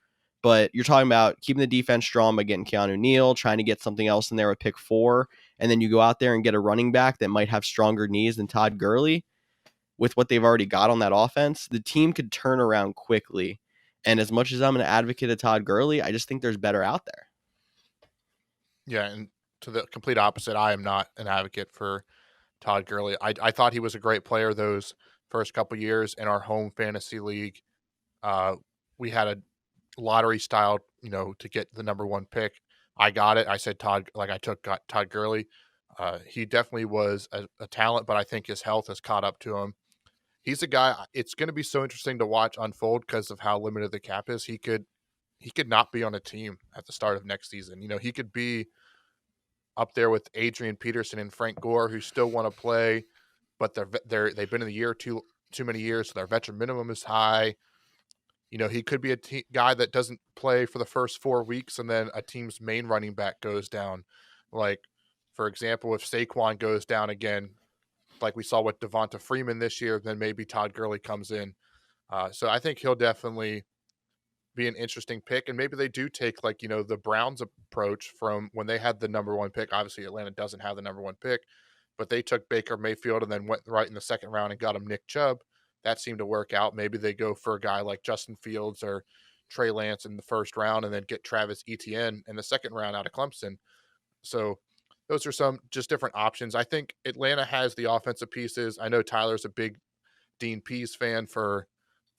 but you're talking about keeping the defense strong by getting Keanu Neal, trying to get something else in there with pick 4, and then you go out there and get a running back that might have stronger knees than Todd Gurley. With what they've already got on that offense, the team could turn around quickly. And as much as I'm an advocate of Todd Gurley, I just think there's better out there. Yeah, and to the complete opposite, I am not an advocate for Todd Gurley. I thought he was a great player those first couple years in our home fantasy league. We had a lottery style, to get the number 1 pick. I got it. I said got Todd Gurley. He definitely was a talent, but I think his health has caught up to him. He's a guy. It's going to be so interesting to watch unfold because of how limited the cap is. He could not be on a team at the start of next season. He could be up there with Adrian Peterson and Frank Gore, who still want to play, but they've been in the year too many years, so their veteran minimum is high. He could be a guy that doesn't play for the first 4 weeks, and then a team's main running back goes down. Like, for example, if Saquon goes down again, like we saw with Devonta Freeman this year, then maybe Todd Gurley comes in. So I think he'll definitely be an interesting pick. And maybe they do take the Browns approach from when they had the number 1 pick. Obviously, Atlanta doesn't have the number 1 pick, but they took Baker Mayfield and then went right in the 2nd round and got him Nick Chubb. That seemed to work out. Maybe they go for a guy like Justin Fields or Trey Lance in the 1st round and then get Travis Etienne in the 2nd round out of Clemson. So those are some just different options. I think Atlanta has the offensive pieces. I know Tyler's a big Dean Pease fan for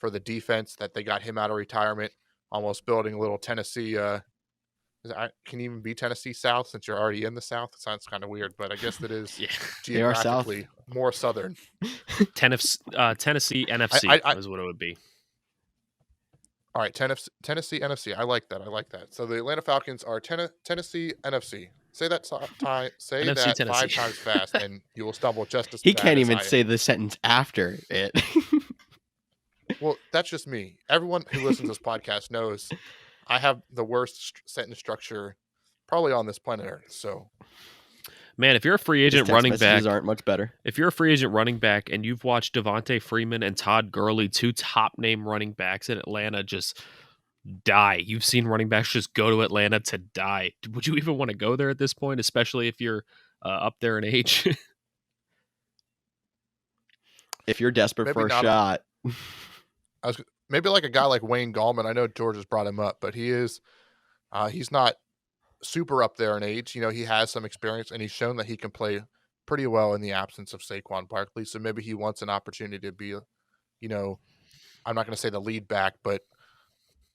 the defense, that they got him out of retirement, almost building a little Tennessee. Can even be Tennessee South since you're already in the South? It sounds kind of weird, but I guess that is geographically more southern. Tennessee NFC is what it would be. All right, Tennessee NFC. I like that. So the Atlanta Falcons are Tennessee NFC. Say that say NFC, that Tennessee. 5 times fast, and you will stumble just as He bad can't as even I say am. the sentence after it. Well, that's just me. Everyone who listens to this podcast knows I have the worst sentence structure probably on this planet Earth. So, man, if you're a free agent running back, aren't much better. If you're a free agent running back and you've watched Devonta Freeman and Todd Gurley, 2 top name running backs in Atlanta, just die. You've seen running backs just go to Atlanta to die. Would you even want to go there at this point, especially if you're up there in age? If you're desperate for a shot. maybe like a guy like Wayne Gallman. I know George has brought him up, but he's not super up there in age. He has some experience, and he's shown that he can play pretty well in the absence of Saquon Barkley. So maybe he wants an opportunity to be, I'm not going to say the lead back, but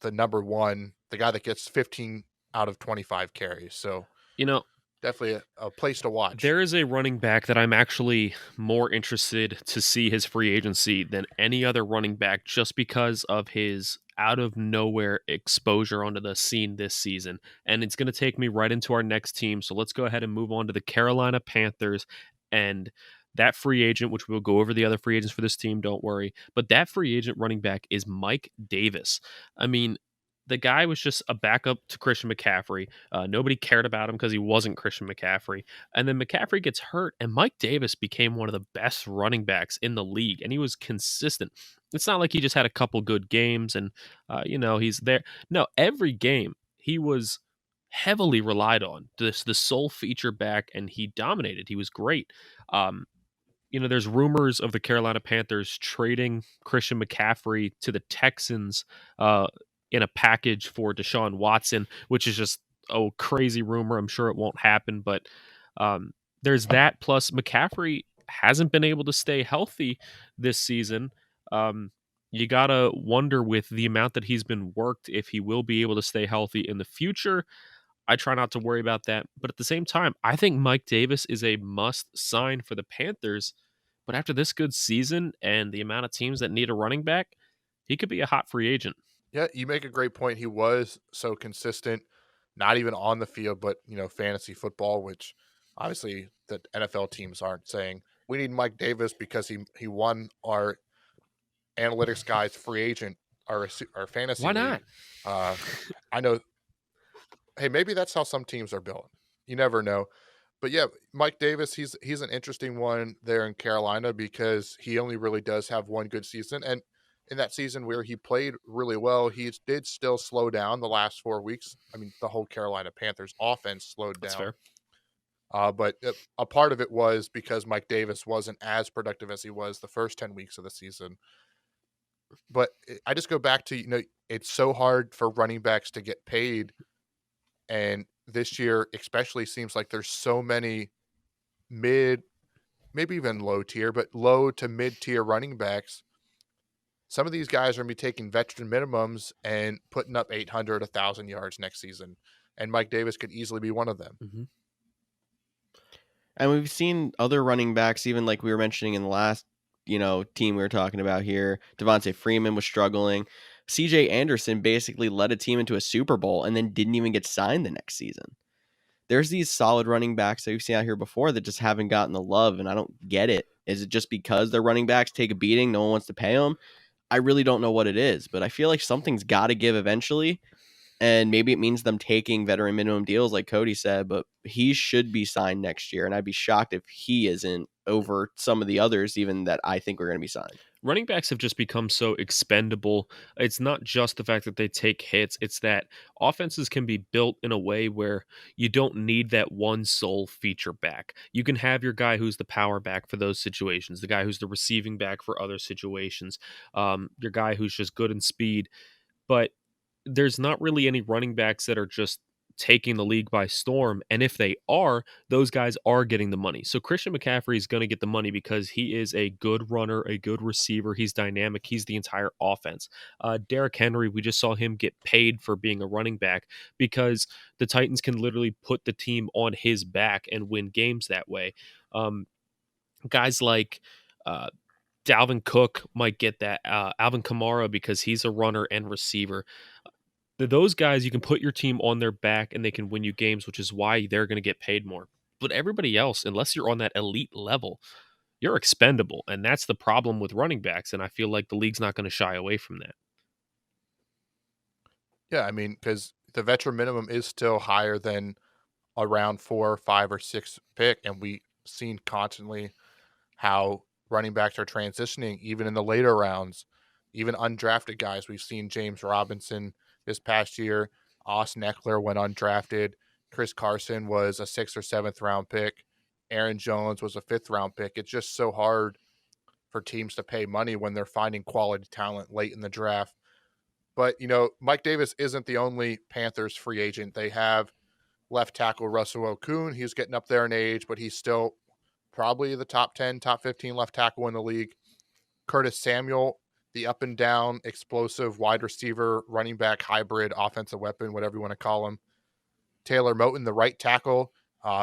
the number one, the guy that gets 15 out of 25 carries. So, definitely a place to watch. There is a running back that I'm actually more interested to see his free agency than any other running back just because of his out of nowhere exposure onto the scene this season. And it's going to take me right into our next team. So let's go ahead and move on to the Carolina Panthers. And that free agent, which we'll go over the other free agents for this team, don't worry. But that free agent running back is Mike Davis. I mean, the guy was just a backup to Christian McCaffrey. Nobody cared about him because he wasn't Christian McCaffrey. And then McCaffrey gets hurt, and Mike Davis became one of the best running backs in the league, and he was consistent. It's not like he just had a couple good games and, he's there. No, every game he was heavily relied on. The sole feature back, and he dominated. He was great. There's rumors of the Carolina Panthers trading Christian McCaffrey to the Texans in a package for Deshaun Watson, which is just a crazy rumor. I'm sure it won't happen, but there's that. Plus, McCaffrey hasn't been able to stay healthy this season. You got to wonder with the amount that he's been worked if he will be able to stay healthy in the future. I try not to worry about that. But at the same time, I think Mike Davis is a must sign for the Panthers. But after this good season and the amount of teams that need a running back, he could be a hot free agent. Yeah, you make a great point. He was so consistent, not even on the field, but, fantasy football, which obviously the NFL teams aren't saying, we need Mike Davis because he won our analytics guy's free agent, our fantasy Why league. not? I know. Hey, maybe that's how some teams are built. You never know. But yeah, Mike Davis, he's an interesting one there in Carolina because he only really does have one good season. And in that season where he played really well, he did still slow down the last 4 weeks. I mean, the whole Carolina Panthers offense slowed down. That's fair. But a part of it was because Mike Davis wasn't as productive as he was the first 10 weeks of the season. But I just go back to, it's so hard for running backs to get paid. And this year especially seems like there's so many maybe even low tier, but low to mid tier running backs. Some of these guys are going to be taking veteran minimums and putting up 800, 1,000 yards next season. And Mike Davis could easily be one of them. Mm-hmm. And we've seen other running backs, even like we were mentioning in the last, team we were talking about here. Devontae Freeman was struggling. CJ Anderson basically led a team into a Super Bowl and then didn't even get signed the next season. There's these solid running backs that we've seen out here before that just haven't gotten the love, and I don't get it. Is it just because their running backs take a beating, no one wants to pay them? I really don't know what it is, but I feel like something's got to give eventually, and maybe it means them taking veteran minimum deals like Cody said, but he should be signed next year, and I'd be shocked if he isn't over some of the others even that I think are going to be signed. Running backs have just become so expendable. It's not just the fact that they take hits. It's that offenses can be built in a way where you don't need that one sole feature back. You can have your guy who's the power back for those situations, the guy who's the receiving back for other situations, your guy who's just good in speed. But there's not really any running backs that are just taking the league by storm. And if they are, those guys are getting the money. So Christian McCaffrey is going to get the money because he is a good runner, a good receiver. He's dynamic. He's the entire offense. Derrick Henry, we just saw him get paid for being a running back because the Titans can literally put the team on his back and win games that way. Guys like Dalvin Cook might get that. Alvin Kamara, because he's a runner and receiver. Those guys, you can put your team on their back and they can win you games, which is why they're going to get paid more. But everybody else, unless you're on that elite level, you're expendable. And that's the problem with running backs. And I feel like the league's not going to shy away from that. Yeah, I mean, because the veteran minimum is still higher than a round 4, 5, or 6 pick. And we've seen constantly how running backs are transitioning, even in the later rounds, even undrafted guys. We've seen James Robinson this past year. Austin Eckler went undrafted. Chris Carson was a 6th or 7th round pick. Aaron Jones was a 5th round pick. It's just so hard for teams to pay money when they're finding quality talent late in the draft. But, Mike Davis isn't the only Panthers free agent. They have left tackle Russell Okung. He's getting up there in age, but he's still probably the top 10, top 15 left tackle in the league. Curtis Samuel, the up and down, explosive wide receiver, running back, hybrid, offensive weapon, whatever you want to call him. Taylor Moton, the right tackle.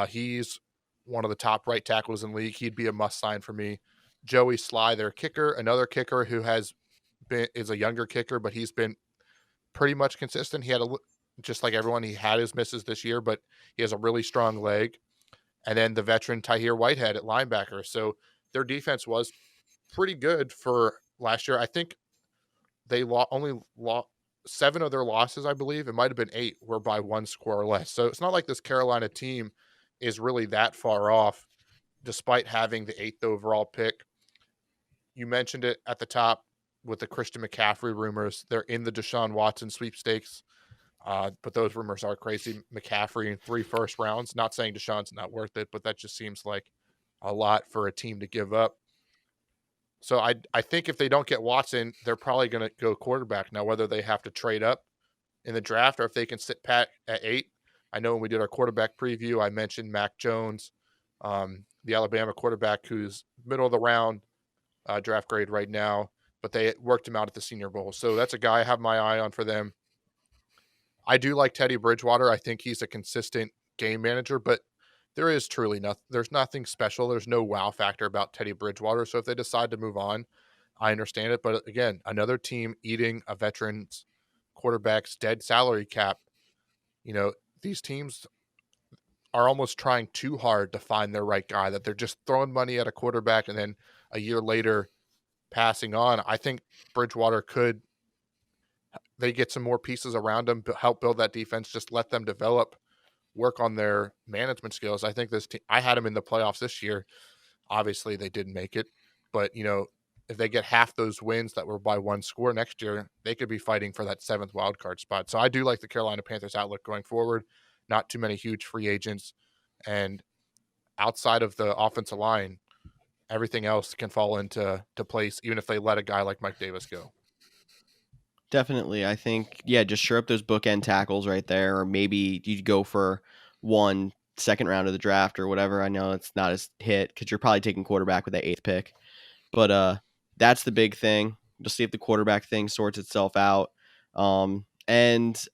He's one of the top right tackles in the league. He'd be a must sign for me. Joey Sly, their kicker, another kicker who is a younger kicker, but he's been pretty much consistent. He had just like everyone, he had his misses this year, but he has a really strong leg. And then the veteran Tahir Whitehead at linebacker. So their defense was pretty good for last year. I think they only lost 7 of their losses, I believe. It might have been 8 were by 1 score or less. So it's not like this Carolina team is really that far off, despite having the 8th overall pick. You mentioned it at the top with the Christian McCaffrey rumors. They're in the Deshaun Watson sweepstakes, but those rumors are crazy. McCaffrey in 3 first rounds. Not saying Deshaun's not worth it, but that just seems like a lot for a team to give up. So I think if they don't get Watson, they're probably going to go quarterback. Now, whether they have to trade up in the draft or if they can sit pat at 8. I know when we did our quarterback preview, I mentioned Mac Jones, the Alabama quarterback who's middle of the round draft grade right now, but they worked him out at the Senior Bowl. So that's a guy I have my eye on for them. I do like Teddy Bridgewater. I think he's a consistent game manager, but there is truly nothing. There's nothing special. There's no wow factor about Teddy Bridgewater. So if they decide to move on, I understand it. But again, another team eating a veteran's quarterback's dead salary cap. These teams are almost trying too hard to find their right guy, that they're just throwing money at a quarterback and then a year later passing on. I think Bridgewater they get some more pieces around him, help build that defense, just let them develop, work on their management skills. I think this team, I had them in the playoffs this year. Obviously they didn't make it, but if they get half those wins that were by 1 score next year, they could be fighting for that 7th wildcard spot. So I do like the Carolina Panthers outlook going forward. Not too many huge free agents. And outside of the offensive line, everything else can fall into place, even if they let a guy like Mike Davis go. Definitely. I think, just shore up those bookend tackles right there, or maybe you go for 1 second round of the draft or whatever. I know it's not as hit because you're probably taking quarterback with that 8th pick. But that's the big thing. Just see if the quarterback thing sorts itself out. And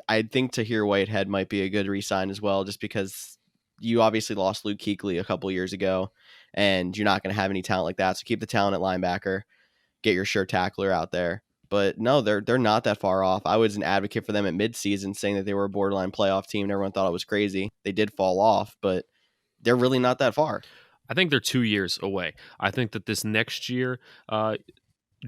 I think Tahir Whitehead might be a good re-sign as well, just because you obviously lost Luke Kuechly a couple years ago, and you're not going to have any talent like that. So keep the talent at linebacker, get your sure tackler out there. But no, they're not that far off. I was an advocate for them at midseason, saying that they were a borderline playoff team, and everyone thought it was crazy. They did fall off, but they're really not that far. I think they're 2 years away. I think that this next year,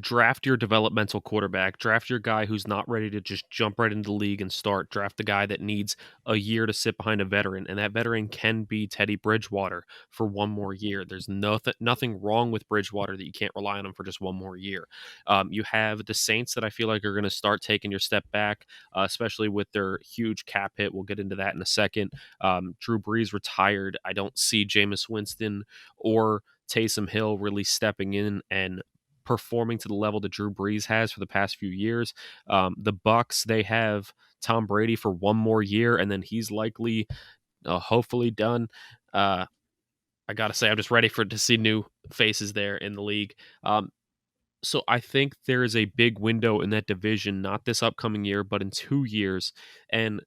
draft your developmental quarterback, draft your guy who's not ready to just jump right into the league and start, draft the guy that needs a year to sit behind a veteran, and that veteran can be Teddy Bridgewater for 1 more year. There's nothing wrong with Bridgewater that you can't rely on him for just 1 more year. You have the Saints that I feel like are going to start taking your step back, especially with their huge cap hit. We'll get into that in a second. Drew Brees retired. I don't see Jameis Winston or Taysom Hill really stepping in and performing to the level that Drew Brees has for the past few years. The Bucs, they have Tom Brady for 1 more year, and then he's likely, hopefully done. I gotta say, I'm just ready to see new faces there in the league. So I think there is a big window in that division, not this upcoming year, but in 2 years. And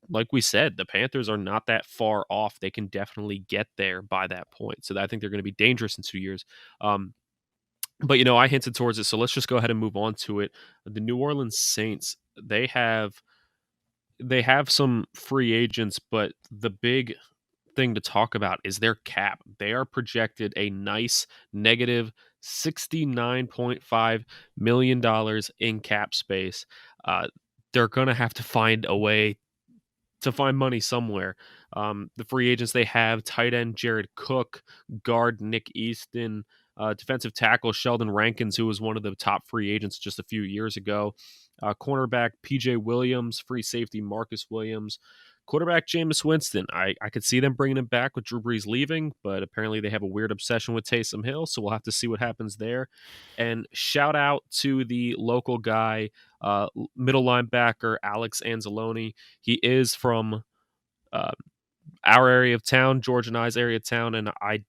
like we said, the Panthers are not that far off. They can definitely get there by that point. So I think they're going to be dangerous in 2 years. But, I hinted towards it, so let's just go ahead and move on to it. The New Orleans Saints, they have some free agents, but the big thing to talk about is their cap. They are projected a nice negative $69.5 million in cap space. They're going to have to find a way to find money somewhere. The free agents they have: tight end Jared Cook, guard Nick Easton, defensive tackle Sheldon Rankins, who was one of the top free agents just a few years ago, cornerback PJ Williams, free safety Marcus Williams, quarterback Jameis Winston. I could see them bringing him back with Drew Brees leaving, but apparently they have a weird obsession with Taysom Hill, so we'll have to see what happens there. And shout out to the local guy, middle linebacker Alex Anzalone. He is from our area of town, George and I's area of town, and I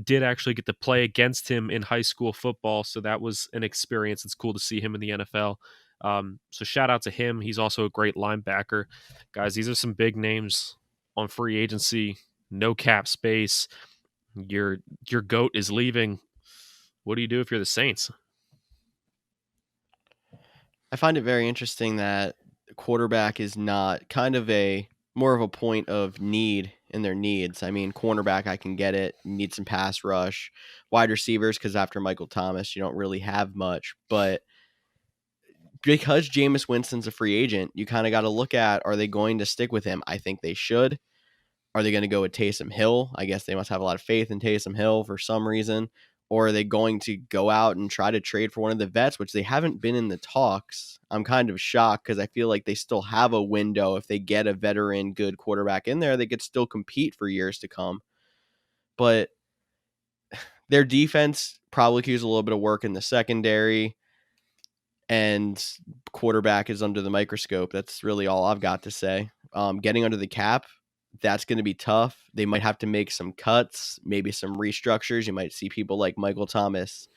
did actually get to play against him in high school football, so that was an experience. It's cool to see him in the NFL. So shout out to him. He's also a great linebacker. Guys, these are some big names on free agency, no cap space. Your GOAT is leaving. What do you do if you're the Saints? I find it very interesting that quarterback is not kind of more of a point of need in their needs. I mean, cornerback, I can get it. You need some pass rush. Wide receivers, because after Michael Thomas, you don't really have much. But because Jameis Winston's a free agent, you kind of got to look at, are they going to stick with him? I think they should. Are they going to go with Taysom Hill? I guess they must have a lot of faith in Taysom Hill for some reason. Or are they going to go out and try to trade for one of the vets, which they haven't been in the talks? I'm kind of shocked because I feel like they still have a window. If they get a veteran good quarterback in there, they could still compete for years to come. But their defense probably could use a little bit of work in the secondary, and quarterback is under the microscope. That's really all I've got to say. Getting under the cap, that's going to be tough. They might have to make some cuts, maybe some restructures. You might see people like Michael Thomas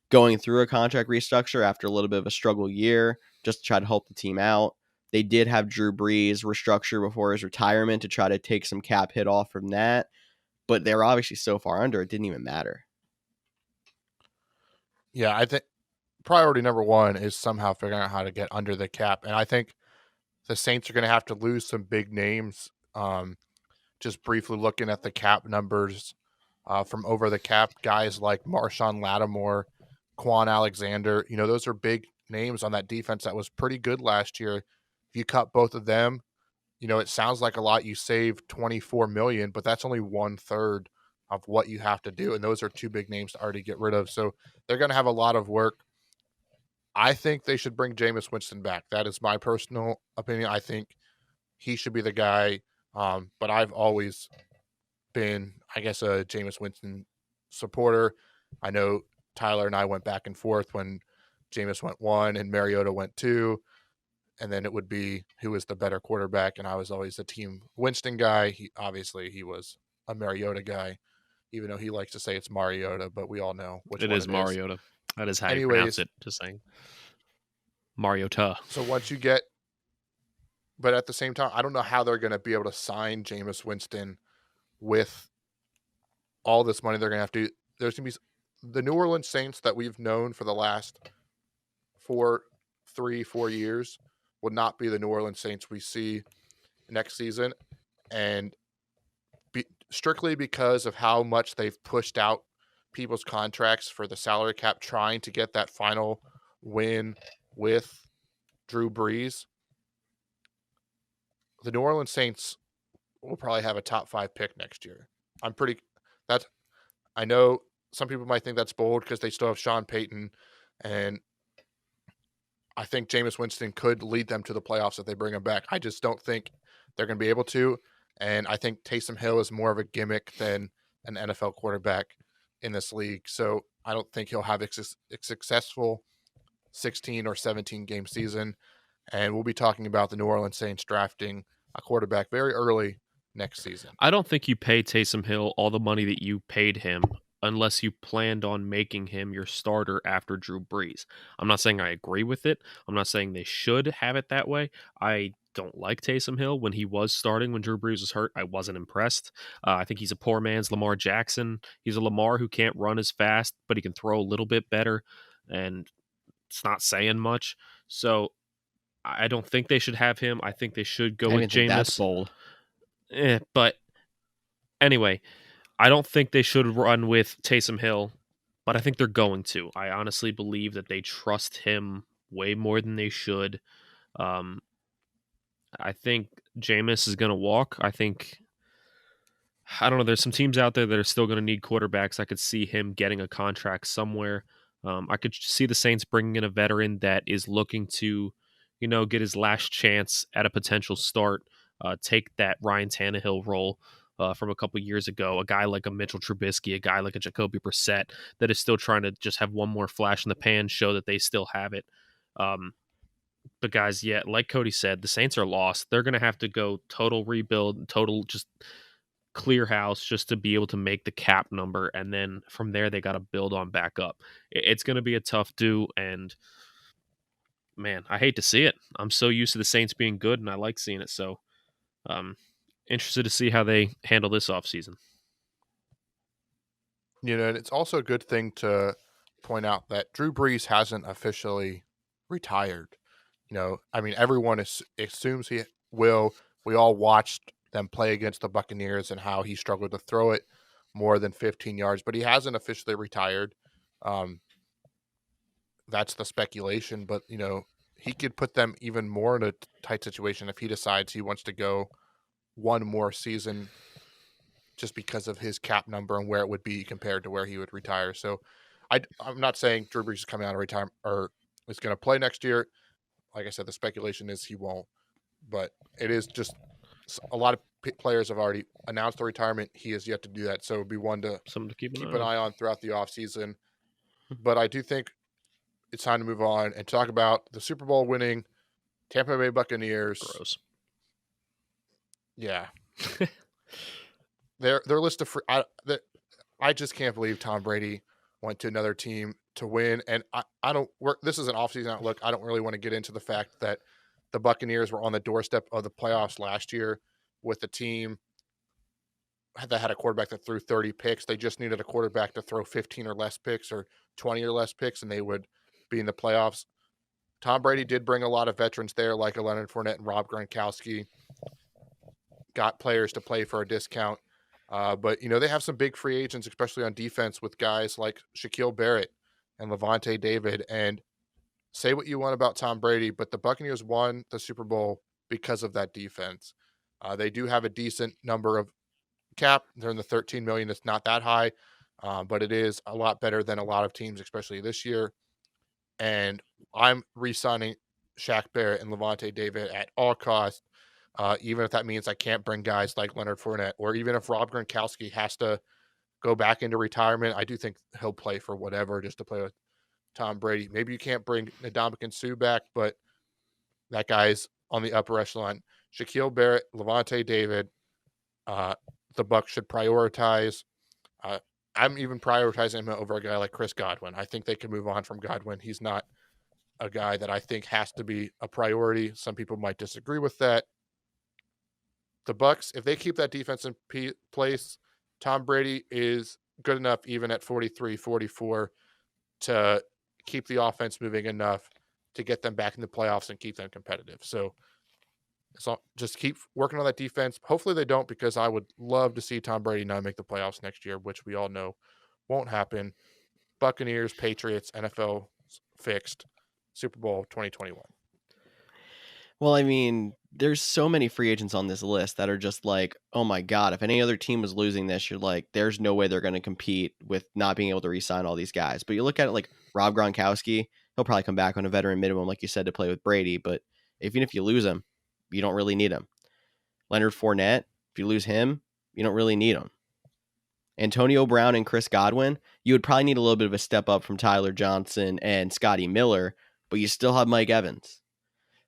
going through a contract restructure after a little bit of a struggle year just to try to help the team out. They did have Drew Brees restructure before his retirement to try to take some cap hit off from that, but they're obviously so far under, it didn't even matter. Yeah, I think priority number one is somehow figuring out how to get under the cap. And I think the Saints are going to have to lose some big names. Just briefly looking at the cap numbers from over the cap, guys like Marshawn Lattimore, Quan Alexander, those are big names on that defense that was pretty good last year. If you cut both of them, it sounds like a lot. You save $24 million, but that's only 1/3 of what you have to do. And those are two big names to already get rid of. So they're going to have a lot of work. I think they should bring Jameis Winston back. That is my personal opinion. I think he should be the guy. But I've always been, I guess, a Jameis Winston supporter. I know Tyler and I went back and forth when Jameis went 1 and Mariota went 2. And then it would be who was the better quarterback. And I was always a team Winston guy. He was a Mariota guy, even though he likes to say it's Mariota, but we all know which one it is. Mariota. That is how you pronounce it. Just saying. Mariota. So but at the same time, I don't know how they're going to be able to sign Jameis Winston with all this money they're going to have to. There's going to be the New Orleans Saints that we've known for the last 4 years will not be the New Orleans Saints we see next season. And strictly because of how much they've pushed out people's contracts for the salary cap, trying to get that final win with Drew Brees, the New Orleans Saints will probably have a top 5 pick next year. I know some people might think that's bold because they still have Sean Payton, and I think Jameis Winston could lead them to the playoffs if they bring him back. I just don't think they're going to be able to, and I think Taysom Hill is more of a gimmick than an NFL quarterback in this league, so I don't think he'll have a successful 16 or 17 game season. And we'll be talking about the New Orleans Saints drafting a quarterback very early next season. I don't think you pay Taysom Hill all the money that you paid him unless you planned on making him your starter after Drew Brees. I'm not saying I agree with it. I'm not saying they should have it that way. I don't like Taysom Hill. When he was starting, when Drew Brees was hurt, I wasn't impressed. I think he's a poor man's Lamar Jackson. He's a Lamar who can't run as fast, but he can throw a little bit better, and it's not saying much. So I don't think they should have him. I think they should go with Jameis. That's bold. But anyway, I don't think they should run with Taysom Hill, but I think they're going to. I honestly believe that they trust him way more than they should. I think Jameis is going to walk. I don't know. There's some teams out there that are still going to need quarterbacks. I could see him getting a contract somewhere. I could see the Saints bringing in a veteran that is looking to, get his last chance at a potential start. take that Ryan Tannehill role from a couple years ago, a guy like a Mitchell Trubisky, a guy like a Jacoby Brissett that is still trying to just have one more flash in the pan, show that they still have it. But guys, yeah, like Cody said, the Saints are lost. They're going to have to go total rebuild, total just clear house just to be able to make the cap number. And then from there, they got to build on back up. It's going to be a tough do. And man, I hate to see it. I'm so used to the Saints being good, and I like seeing it. So interested to see how they handle this offseason. You know, and it's also a good thing to point out that Drew Brees hasn't officially retired. You know, I mean, everyone assumes he will. We all watched them play against the Buccaneers and how he struggled to throw it more than 15 yards, but he hasn't officially retired. That's the speculation, but, you know, he could put them even more in a tight situation if he decides he wants to go one more season just because of his cap number and where it would be compared to where he would retire. So I'm not saying Drew Brees is coming out of retirement or is going to play next year. Like I said, the speculation is he won't, but it is just a lot of players have already announced the retirement. He has yet to do that. So it would be one to Something to keep an eye on throughout the offseason. But I do think it's time to move on and talk about the Super Bowl winning Tampa Bay Buccaneers. Gross. Yeah. Their list of free, I just can't believe Tom Brady went to another team to win. And I don't work. This is an offseason outlook. I don't really want to get into the fact that the Buccaneers were on the doorstep of the playoffs last year with a team that had a quarterback that threw 30 picks. They just needed a quarterback to throw 15 or less picks or 20 or less picks, and they would be in the playoffs. Tom Brady did bring a lot of veterans there, like a Leonard Fournette and Rob Gronkowski. Got players to play for a discount. But, you know, they have some big free agents, especially on defense with guys like Shaquille Barrett and Levante David. And say what you want about Tom Brady, but the Buccaneers won the Super Bowl because of that defense. They do have a decent number of cap. They're in the 13 million. It's not that high, but it is a lot better than a lot of teams, especially this year. And I'm re-signing Shaq Barrett and Levante David at all costs. Even if that means I can't bring guys like Leonard Fournette, or even if Rob Gronkowski has to go back into retirement, I do think he'll play for whatever just to play with Tom Brady. Maybe you can't bring Ndamukong Suh back, but that guy's on the upper echelon. Shaquille Barrett, Levante David, the Bucs should prioritize. I'm even prioritizing him over a guy like Chris Godwin. I think they can move on from Godwin. He's not a guy that I think has to be a priority. Some people might disagree with that. The Bucs, if they keep that defense in place, Tom Brady is good enough even at 43, 44 to keep the offense moving enough to get them back in the playoffs and keep them competitive. So just keep working on that defense. Hopefully they don't, because I would love to see Tom Brady not make the playoffs next year, which we all know won't happen. Buccaneers, Patriots, NFL fixed. Super Bowl 2021. Well, I mean, there's so many free agents on this list that are just like, oh my God, if any other team was losing this, you're like, there's no way they're going to compete with not being able to re-sign all these guys. But you look at it like Rob Gronkowski, he'll probably come back on a veteran minimum, like you said, to play with Brady. But even if you lose him, you don't really need him. Leonard Fournette, if you lose him, you don't really need him. Antonio Brown and Chris Godwin, you would probably need a little bit of a step up from Tyler Johnson and Scotty Miller, but you still have Mike Evans.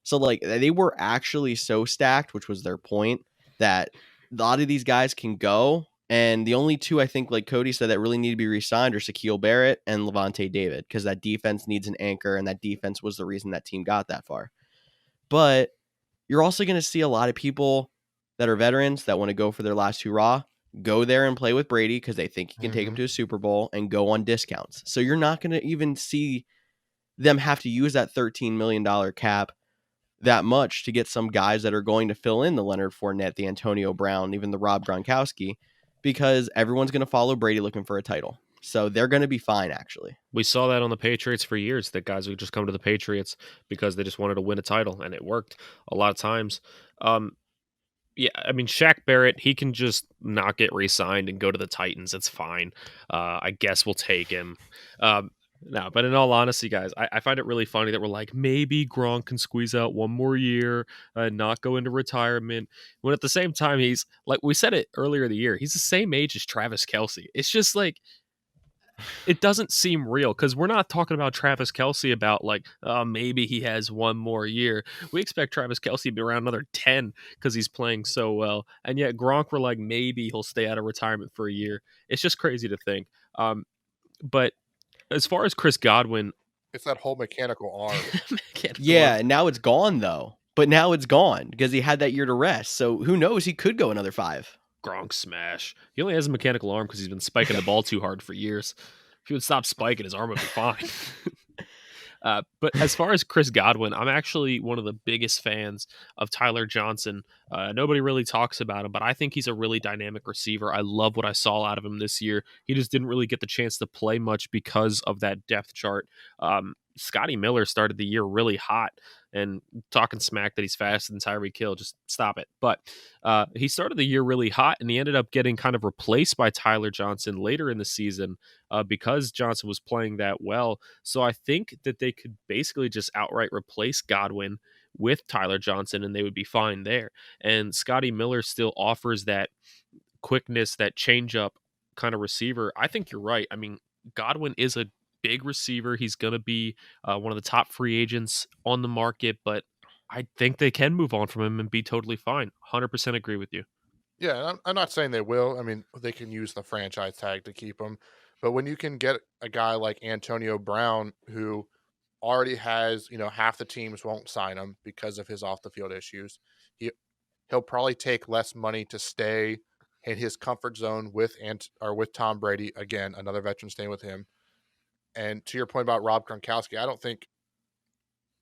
So, like, they were actually so stacked, which was their point, that a lot of these guys can go. And the only two, I think, like Cody said, that really need to be re-signed are Shaquille Barrett and Levante David, because that defense needs an anchor, and that defense was the reason that team got that far. But you're also going to see a lot of people that are veterans that want to go for their last hurrah, go there and play with Brady because they think he can take him to a Super Bowl and go on discounts. So you're not going to even see them have to use that $13 million cap that much to get some guys that are going to fill in the Leonard Fournette, the Antonio Brown, even the Rob Gronkowski, because everyone's going to follow Brady looking for a title. So they're going to be fine, actually. We saw that on the Patriots for years, that guys would just come to the Patriots because they just wanted to win a title, and it worked a lot of times. Yeah, I mean, Shaq Barrett, he can just not get re-signed and go to the Titans. It's fine. I guess we'll take him. No, but in all honesty, guys, I find it really funny that we're like, maybe Gronk can squeeze out one more year and not go into retirement. When at the same time, he's like, we said it earlier in the year, he's the same age as Travis Kelce. It's just like, it doesn't seem real because we're not talking about Travis Kelce about like, maybe he has one more year. We expect Travis Kelce to be around another 10 because he's playing so well. And yet Gronk, we're like, maybe he'll stay out of retirement for a year. It's just crazy to think. But as far as Chris Godwin, It's that whole mechanical arm. Yeah, and now it's gone though. But now it's gone because he had that year to rest. So who knows? He could go another 5. Gronk smash. He only has a mechanical arm because he's been spiking the ball too hard for years. If he would stop spiking, his arm would be fine. But as far as Chris Godwin, I'm actually one of the biggest fans of Tyler Johnson. Nobody really talks about him, but I think he's a really dynamic receiver. I love what I saw out of him this year. He just didn't really get the chance to play much because of that depth chart. Scotty Miller started the year really hot, and talking smack that he's faster than Tyreek Hill, just stop it. But he started the year really hot, and he ended up getting kind of replaced by Tyler Johnson later in the season because Johnson was playing that well. So I think that they could basically just outright replace Godwin with Tyler Johnson, and they would be fine there. And Scotty Miller still offers that quickness, that change-up kind of receiver. I think you're right. I mean, Godwin is a big receiver. He's going to be one of the top free agents on the market, but I think they can move on from him and be totally fine. 100% agree with you. Yeah, I'm not saying they will. I mean, they can use the franchise tag to keep him. But when you can get a guy like Antonio Brown, who already has, half the teams won't sign him because of his off the field issues, he'll probably take less money to stay in his comfort zone with Tom Brady. Again, another veteran staying with him. And to your point about Rob Gronkowski,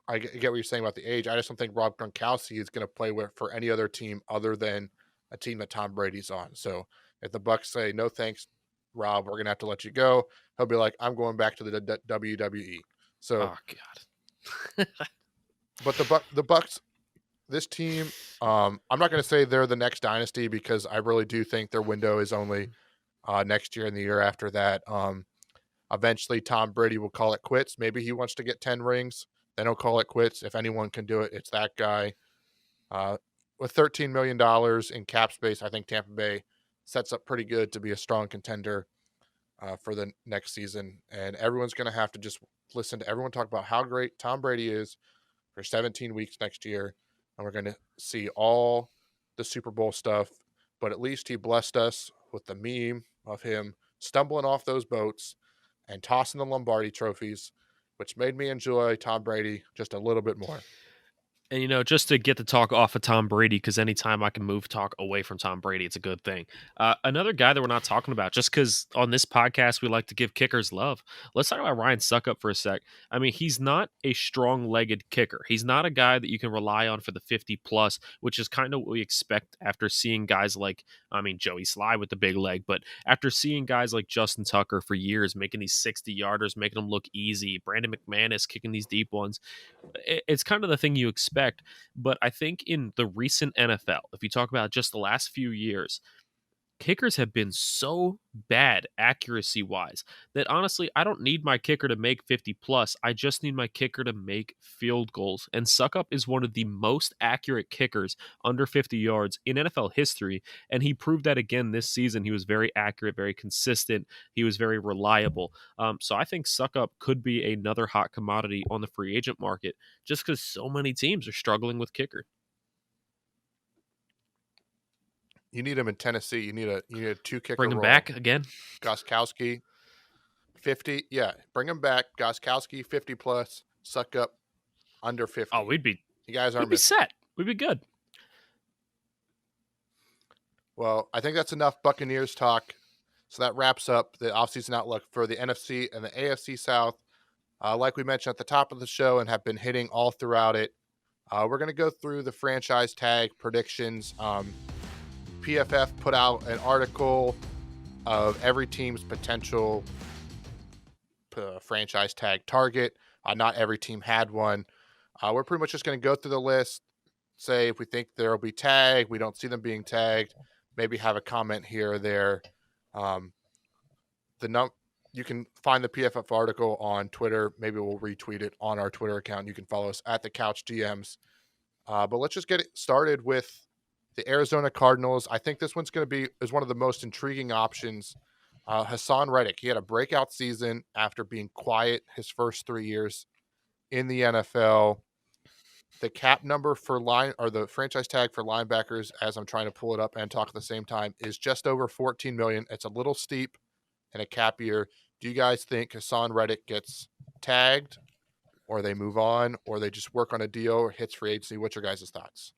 I get what you're saying about the age. I just don't think Rob Gronkowski is going to play for any other team other than a team that Tom Brady's on. So if the Bucs say, no thanks, Rob, we're going to have to let you go, he'll be like, I'm going back to the WWE. So, oh, God. But the Bucs, this team, I'm not going to say they're the next dynasty because I really do think their window is only next year and the year after that. Eventually, Tom Brady will call it quits. Maybe he wants to get 10 rings. Then he'll call it quits. If anyone can do it, it's that guy. With $13 million in cap space, I think Tampa Bay sets up pretty good to be a strong contender for the next season. And everyone's going to have to just listen to everyone talk about how great Tom Brady is for 17 weeks next year. And we're going to see all the Super Bowl stuff. But at least he blessed us with the meme of him stumbling off those boats and tossing the Lombardi trophies, which made me enjoy Tom Brady just a little bit more. And, just to get the talk off of Tom Brady, because anytime I can move talk away from Tom Brady, it's a good thing. Another guy that we're not talking about, just because on this podcast we like to give kickers love. Let's talk about Ryan Suckup for a sec. I mean, he's not a strong-legged kicker. He's not a guy that you can rely on for the 50-plus, which is kind of what we expect after seeing guys like, Joey Sly with the big leg, but after seeing guys like Justin Tucker for years making these 60-yarders, making them look easy, Brandon McManus kicking these deep ones, it's kind of the thing you expect. But I think in the recent NFL, if you talk about just the last few years, kickers have been so bad accuracy wise that honestly, I don't need my kicker to make 50 plus. I just need my kicker to make field goals. And Suckup is one of the most accurate kickers under 50 yards in NFL history. And he proved that again this season. He was very accurate, very consistent. He was very reliable. So I think Suckup could be another hot commodity on the free agent market just because so many teams are struggling with kicker. You need him in Tennessee. You need a 2-kicker Bring him roll. back again. Gostkowski, 50. Yeah, bring him back. Gostkowski, 50 plus. Suckup, under 50. Oh, you guys aren't we'd be set. We'd be good. Well, I think that's enough Buccaneers talk. So that wraps up the offseason outlook for the NFC and the AFC South. Like we mentioned at the top of the show and have been hitting all throughout it, we're going to go through the franchise tag predictions. PFF put out an article of every team's potential franchise tag target. Not every team had one. We're pretty much just going to go through the list, say if we think there will be tagged, we don't see them being tagged, maybe have a comment here or there. You can find the PFF article on Twitter. Maybe we'll retweet it on our Twitter account. You can follow us at the Couch GMs. But let's just get it started with the Arizona Cardinals. I think this one's going to is one of the most intriguing options. Hassan Reddick, he had a breakout season after being quiet his first 3 years in the NFL. The cap number for the franchise tag for linebackers, as I'm trying to pull it up and talk at the same time, is just over $14 million. It's a little steep in a cap year. Do you guys think Hassan Reddick gets tagged, or they move on, or they just work on a deal or hits free agency? What's your guys' thoughts?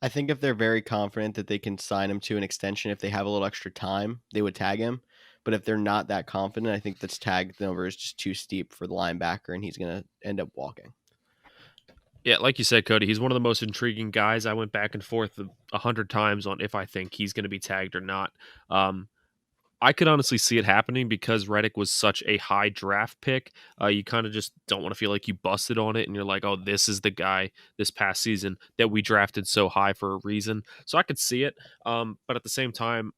I think if they're very confident that they can sign him to an extension, if they have a little extra time, they would tag him. But if they're not that confident, I think this tag number is just too steep for the linebacker, and he's going to end up walking. Yeah, like you said, Cody, he's one of the most intriguing guys. I went back and forth 100 times on if I think he's going to be tagged or not. I could honestly see it happening because Reddick was such a high draft pick. You kind of just don't want to feel like you busted on it and you're like, oh, this is the guy this past season that we drafted so high for a reason. So I could see it. But at the same time,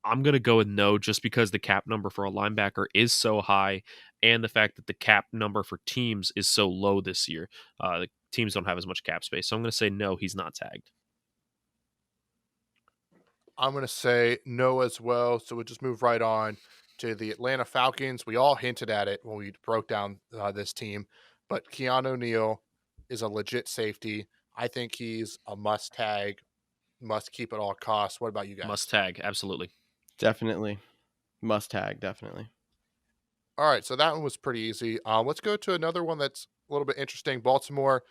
I'm going to go with no just because the cap number for a linebacker is so high and the fact that the cap number for teams is so low this year. The teams don't have as much cap space. So I'm going to say no, he's not tagged. I'm going to say no as well. So we'll just move right on to the Atlanta Falcons. We all hinted at it when we broke down this team, but Keanu Neal is a legit safety. I think he's a must tag, must keep at all costs. What about you guys? Must tag, absolutely. Definitely. Must tag, definitely. All right, so that one was pretty easy. Let's go to another one that's a little bit interesting. Baltimore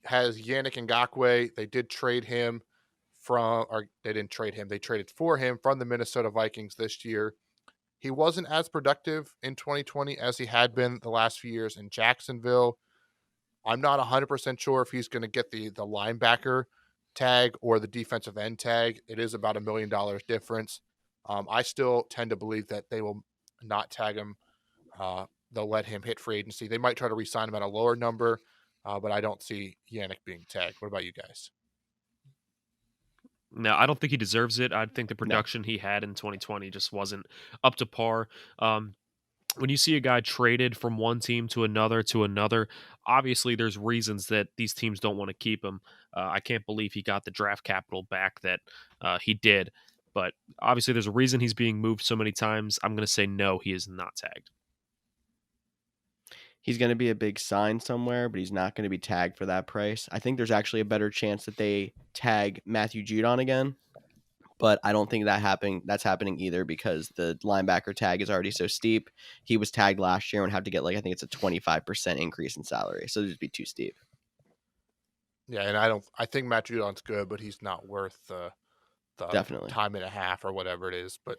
has Yannick Ngakoue. They did trade him they didn't trade him. They traded for him from the Minnesota Vikings this year. He wasn't as productive in 2020 as he had been the last few years in Jacksonville. I'm not 100% sure if he's going to get the linebacker tag or the defensive end tag. It is about $1 million difference. I still tend to believe that they will not tag him. They'll let him hit free agency. They might try to re-sign him at a lower number, but I don't see Yannick being tagged. What about you guys? No, I don't think he deserves it. I think the production he had in 2020 just wasn't up to par. When you see a guy traded from one team to another, obviously there's reasons that these teams don't want to keep him. I can't believe he got the draft capital back that he did. But obviously there's a reason he's being moved so many times. I'm going to say no, he is not tagged. He's going to be a big sign somewhere, but he's not going to be tagged for that price. I think there's actually a better chance that they tag Matthew Judon again, but I don't think that's happening either because the linebacker tag is already so steep. He was tagged last year and have to get I think it's a 25% increase in salary, so it'd just be too steep. Yeah, and I think Matt Judon's good, but he's not worth the Definitely time and a half or whatever it is. But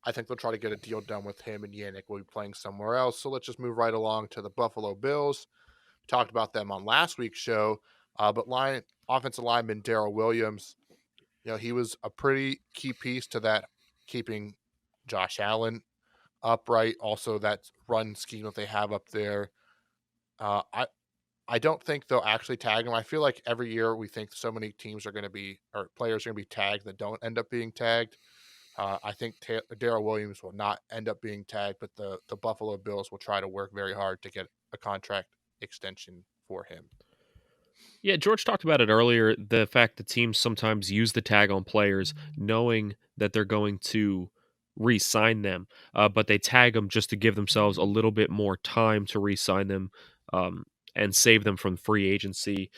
I think they'll try to get a deal done with him, and Yannick will be playing somewhere else. So let's just move right along to the Buffalo Bills. We talked about them on last week's show, but offensive lineman Darrell Williams, he was a pretty key piece to that, keeping Josh Allen upright. Also, that run scheme that they have up there. I don't think they'll actually tag him. I feel like every year we think so many teams are going to be, or players are going to be tagged that don't end up being tagged. I think Darrell Williams will not end up being tagged, but the Buffalo Bills will try to work very hard to get a contract extension for him. Yeah, George talked about it earlier, the fact that teams sometimes use the tag on players knowing that they're going to re-sign them, but they tag them just to give themselves a little bit more time to re-sign them and save them from free agency.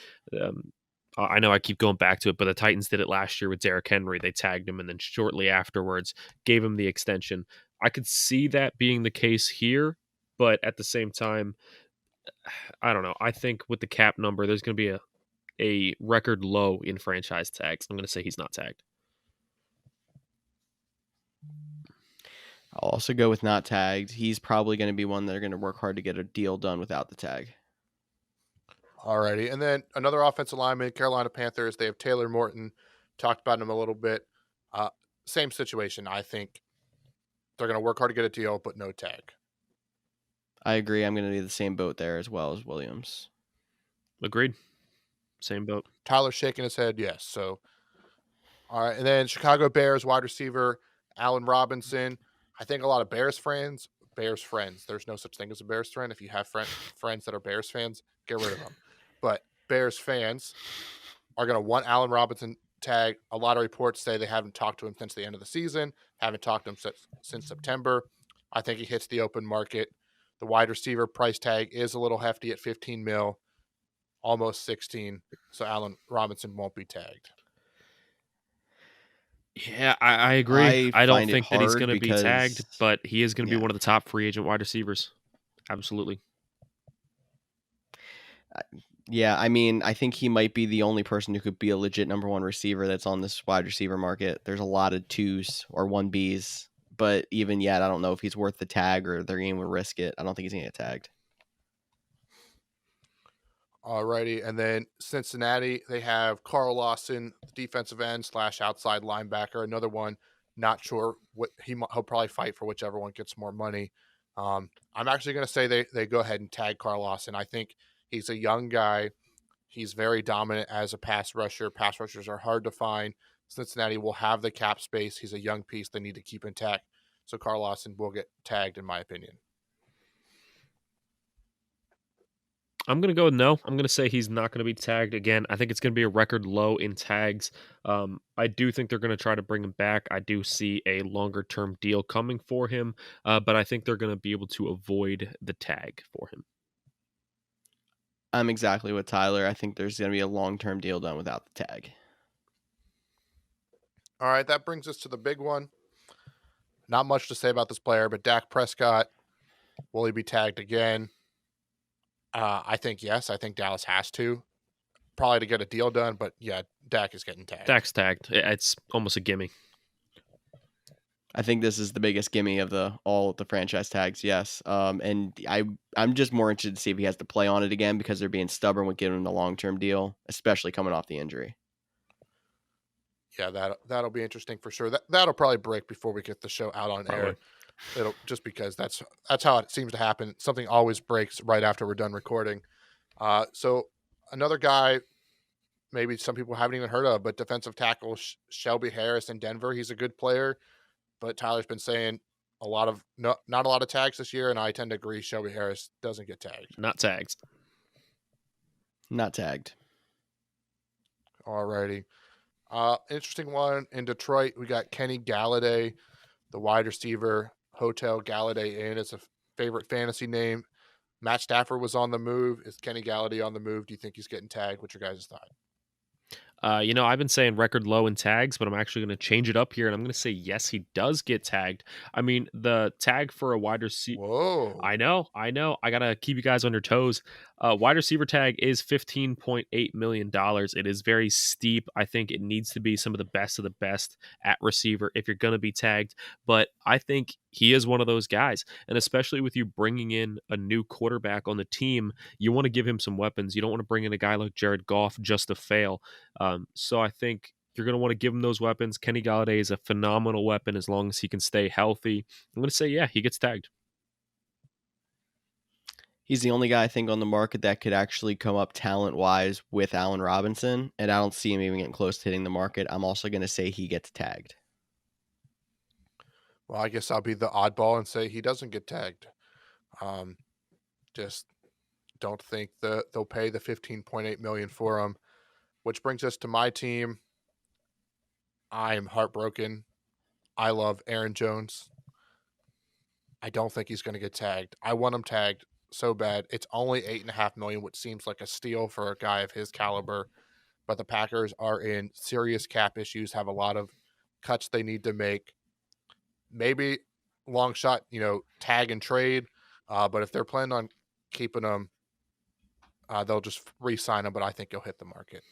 I know I keep going back to it, but the Titans did it last year with Derrick Henry. They tagged him and then shortly afterwards gave him the extension. I could see that being the case here, but at the same time, I don't know. I think with the cap number, there's going to be a record low in franchise tags. I'm going to say he's not tagged. I'll also go with not tagged. He's probably going to be one that are going to work hard to get a deal done without the tag. Alrighty, and then another offensive lineman, Carolina Panthers. They have Taylor Morton. Talked about him a little bit. Same situation. I think they're going to work hard to get a deal, but no tag. I agree. I'm going to be the same boat there as well as Williams. Agreed. Same boat. Tyler's shaking his head, yes. So, all right, and then Chicago Bears wide receiver Allen Robinson. I think a lot of Bears fans Bears friends. There's no such thing as a Bears friend. If you have friends that are Bears fans, get rid of them. But Bears fans are going to want Allen Robinson tag. A lot of reports say they haven't talked to him since the end of the season, haven't talked to him since September. I think he hits the open market. The wide receiver price tag is a little hefty at 15 mil, almost 16. So Allen Robinson won't be tagged. Yeah, I agree. I don't find it think that he's hard going to be tagged, because- but he is going to be Yeah. one of the top free agent wide receivers. Absolutely. Yeah, I mean, I think he might be the only person who could be a legit number one receiver that's on this wide receiver market. There's a lot of 2s or 1Bs, but even yet, I don't know if he's worth the tag or they're going to risk it. I don't think he's going to get tagged. Alrighty, and then Cincinnati, they have Carl Lawson, defensive end / outside linebacker. Another one, not sure what he'll probably fight for whichever one gets more money. I'm actually going to say they go ahead and tag Carl Lawson. I think he's a young guy. He's very dominant as a pass rusher. Pass rushers are hard to find. Cincinnati will have the cap space. He's a young piece they need to keep intact. So Carl Lawson will get tagged, in my opinion. I'm going to go with no. I'm going to say he's not going to be tagged again. I think it's going to be a record low in tags. I do think they're going to try to bring him back. I do see a longer term deal coming for him, but I think they're going to be able to avoid the tag for him. I'm exactly with Tyler. I think there's going to be a long-term deal done without the tag. All right, that brings us to the big one. Not much to say about this player, but Dak Prescott, will he be tagged again? I think yes. I think Dallas has to, probably to get a deal done. But yeah, Dak is getting tagged. Dak's tagged. It's almost a gimme. I think this is the biggest gimme of all of the franchise tags. Yes, and I'm just more interested to see if he has to play on it again because they're being stubborn with giving him the long-term deal, especially coming off the injury. Yeah, that'll be interesting for sure. That'll probably break before we get the show out on air. It'll just because that's how it seems to happen. Something always breaks right after we're done recording. So another guy, maybe some people haven't even heard of, but defensive tackle Shelby Harris in Denver. He's a good player, but Tyler's been saying not a lot of tags this year, and I tend to agree. Shelby Harris doesn't get tagged. Not tagged. Not tagged. Alrighty. Interesting one in Detroit. We got Kenny Galladay, the wide receiver. Hotel Galladay Inn is a favorite fantasy name. Matt Stafford was on the move. Is Kenny Galladay on the move? Do you think he's getting tagged? What's your guys' thought? I've been saying record low in tags, but I'm actually going to change it up here, and I'm going to say yes, he does get tagged. I mean, the tag for a wide receiver. Whoa! I know. I gotta keep you guys on your toes. Wide receiver tag is $15.8 million. It is very steep. I think it needs to be some of the best at receiver if you're gonna be tagged. But I think he is one of those guys, and especially with you bringing in a new quarterback on the team, you want to give him some weapons. You don't want to bring in a guy like Jared Goff just to fail. So I think you're going to want to give him those weapons. Kenny Galladay is a phenomenal weapon as long as he can stay healthy. I'm going to say, yeah, he gets tagged. He's the only guy I think on the market that could actually come up talent-wise with Allen Robinson, and I don't see him even getting close to hitting the market. I'm also going to say he gets tagged. Well, I guess I'll be the oddball and say he doesn't get tagged. Just don't think they'll pay the $15.8 million for him. Which brings us to my team. I am heartbroken. I love Aaron Jones. I don't think he's going to get tagged. I want him tagged so bad. It's only $8.5 million, which seems like a steal for a guy of his caliber. But the Packers are in serious cap issues, have a lot of cuts they need to make. Maybe long shot, tag and trade. But if they're planning on keeping him, they'll just re-sign him. But I think he'll hit the market.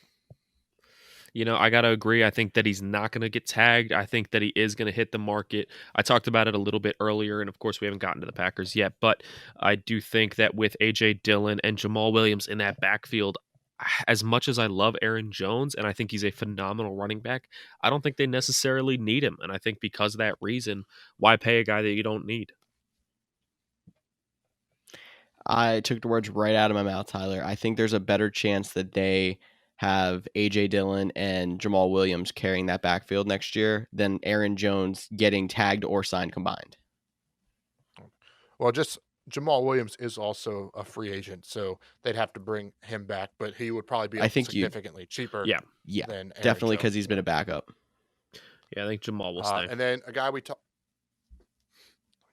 I got to agree. I think that he's not going to get tagged. I think that he is going to hit the market. I talked about it a little bit earlier, and of course, we haven't gotten to the Packers yet. But I do think that with A.J. Dillon and Jamal Williams in that backfield, as much as I love Aaron Jones, and I think he's a phenomenal running back, I don't think they necessarily need him. And I think because of that reason, why pay a guy that you don't need? I took the words right out of my mouth, Tyler. I think there's a better chance that they have A.J. Dillon and Jamal Williams carrying that backfield next year than Aaron Jones getting tagged or signed combined. Well, just Jamal Williams is also a free agent, so they'd have to bring him back, but he would probably be I think significantly cheaper Yeah. than Aaron definitely because Jones he's been a would. backup. Yeah, I think Jamal will stay. And then a guy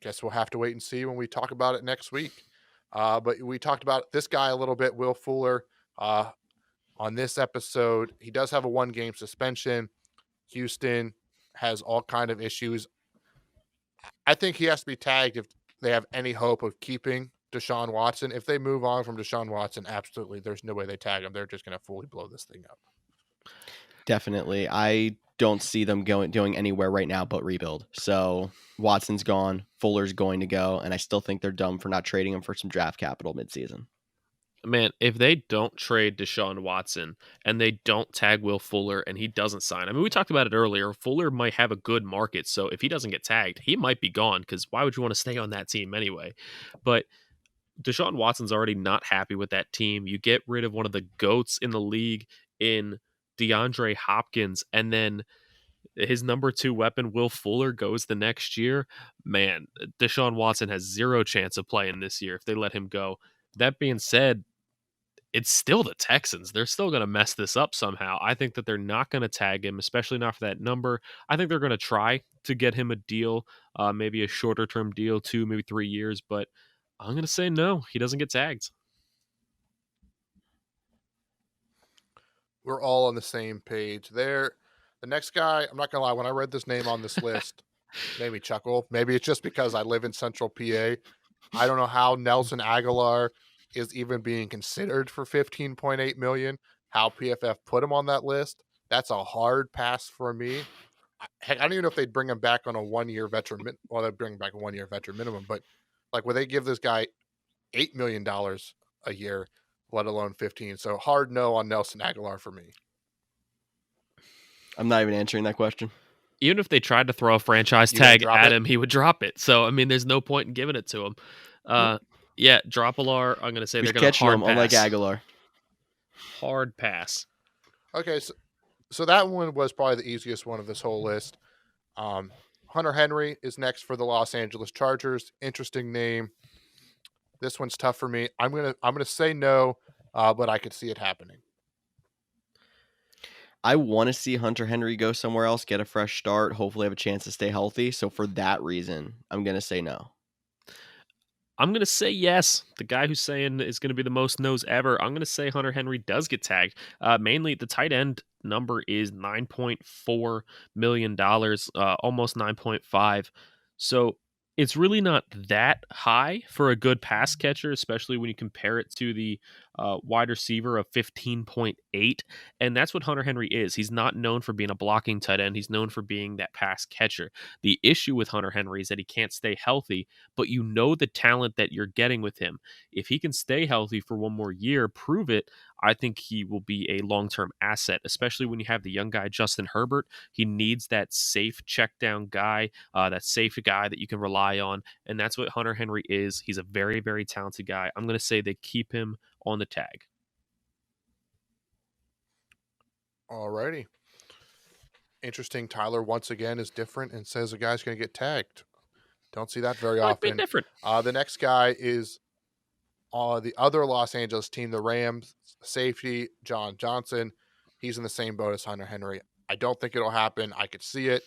guess we'll have to wait and see when we talk about it next week. But we talked about this guy a little bit, Will Fuller, on this episode. He does have a 1-game suspension. Houston has all kind of issues. I think he has to be tagged if they have any hope of keeping Deshaun Watson. If they move on from Deshaun Watson, absolutely, there's no way they tag him. They're just going to fully blow this thing up. Definitely. I don't see them doing anywhere right now but rebuild. So Watson's gone, Fuller's going to go, and I still think they're dumb for not trading him for some draft capital midseason. Man, if they don't trade Deshaun Watson and they don't tag Will Fuller and he doesn't sign, I mean, we talked about it earlier. Fuller might have a good market, so if he doesn't get tagged, he might be gone because why would you want to stay on that team anyway? But Deshaun Watson's already not happy with that team. You get rid of one of the GOATs in the league in DeAndre Hopkins, and then his number 2 weapon, Will Fuller, goes the next year. Man, Deshaun Watson has zero chance of playing this year if they let him go. That being said, it's still the Texans. They're still going to mess this up somehow. I think that they're not going to tag him, especially not for that number. I think they're going to try to get him a deal, maybe a shorter term deal, 2, maybe 3 years, but I'm going to say no, he doesn't get tagged. We're all on the same page there. The next guy, I'm not going to lie, when I read this name on this list, it made me chuckle. Maybe it's just because I live in Central PA. I don't know how Nelson Aguilar is even being considered for $15.8 million, how PFF put him on that list. That's a hard pass for me. Heck, I don't even know if they'd bring him back on a 1-year veteran. Well, they'd bring back a 1-year veteran minimum, but like, would they give this guy $8 million a year, let alone 15? So hard no on Nelson Aguilar for me. I'm not even answering that question. Even if they tried to throw a franchise tag at him, he would drop it. So, I mean, there's no point in giving it to him. Yeah, drop Alar. I'm going to say they're going to hard him, pass. Unlike Aguilar. Hard pass. Okay, so that one was probably the easiest one of this whole list. Hunter Henry is next for the Los Angeles Chargers. Interesting name. This one's tough for me. I'm gonna say no, but I could see it happening. I want to see Hunter Henry go somewhere else, get a fresh start, hopefully have a chance to stay healthy. So for that reason, I'm going to say no. I'm going to say yes. The guy who's saying is going to be the most no's ever, I'm going to say Hunter Henry does get tagged. Mainly the tight end number is $9.4 million, almost 9.5. So it's really not that high for a good pass catcher, especially when you compare it to the wide receiver of 15.8. And that's what Hunter Henry is. He's not known for being a blocking tight end. He's known for being that pass catcher. The issue with Hunter Henry is that he can't stay healthy, but you know the talent that you're getting with him. If he can stay healthy for one more year, prove it, I think he will be a long-term asset, especially when you have the young guy, Justin Herbert. He needs that safe check-down guy, that safe guy that you can rely on, and that's what Hunter Henry is. He's a very, very talented guy. I'm going to say they keep him on the tag. Alrighty. Interesting. Tyler, once again, is different and says a guy's going to get tagged. Don't see that very often. Different. The next guy is the other Los Angeles team, the Rams safety, John Johnson. He's in the same boat as Hunter Henry. I don't think it'll happen. I could see it,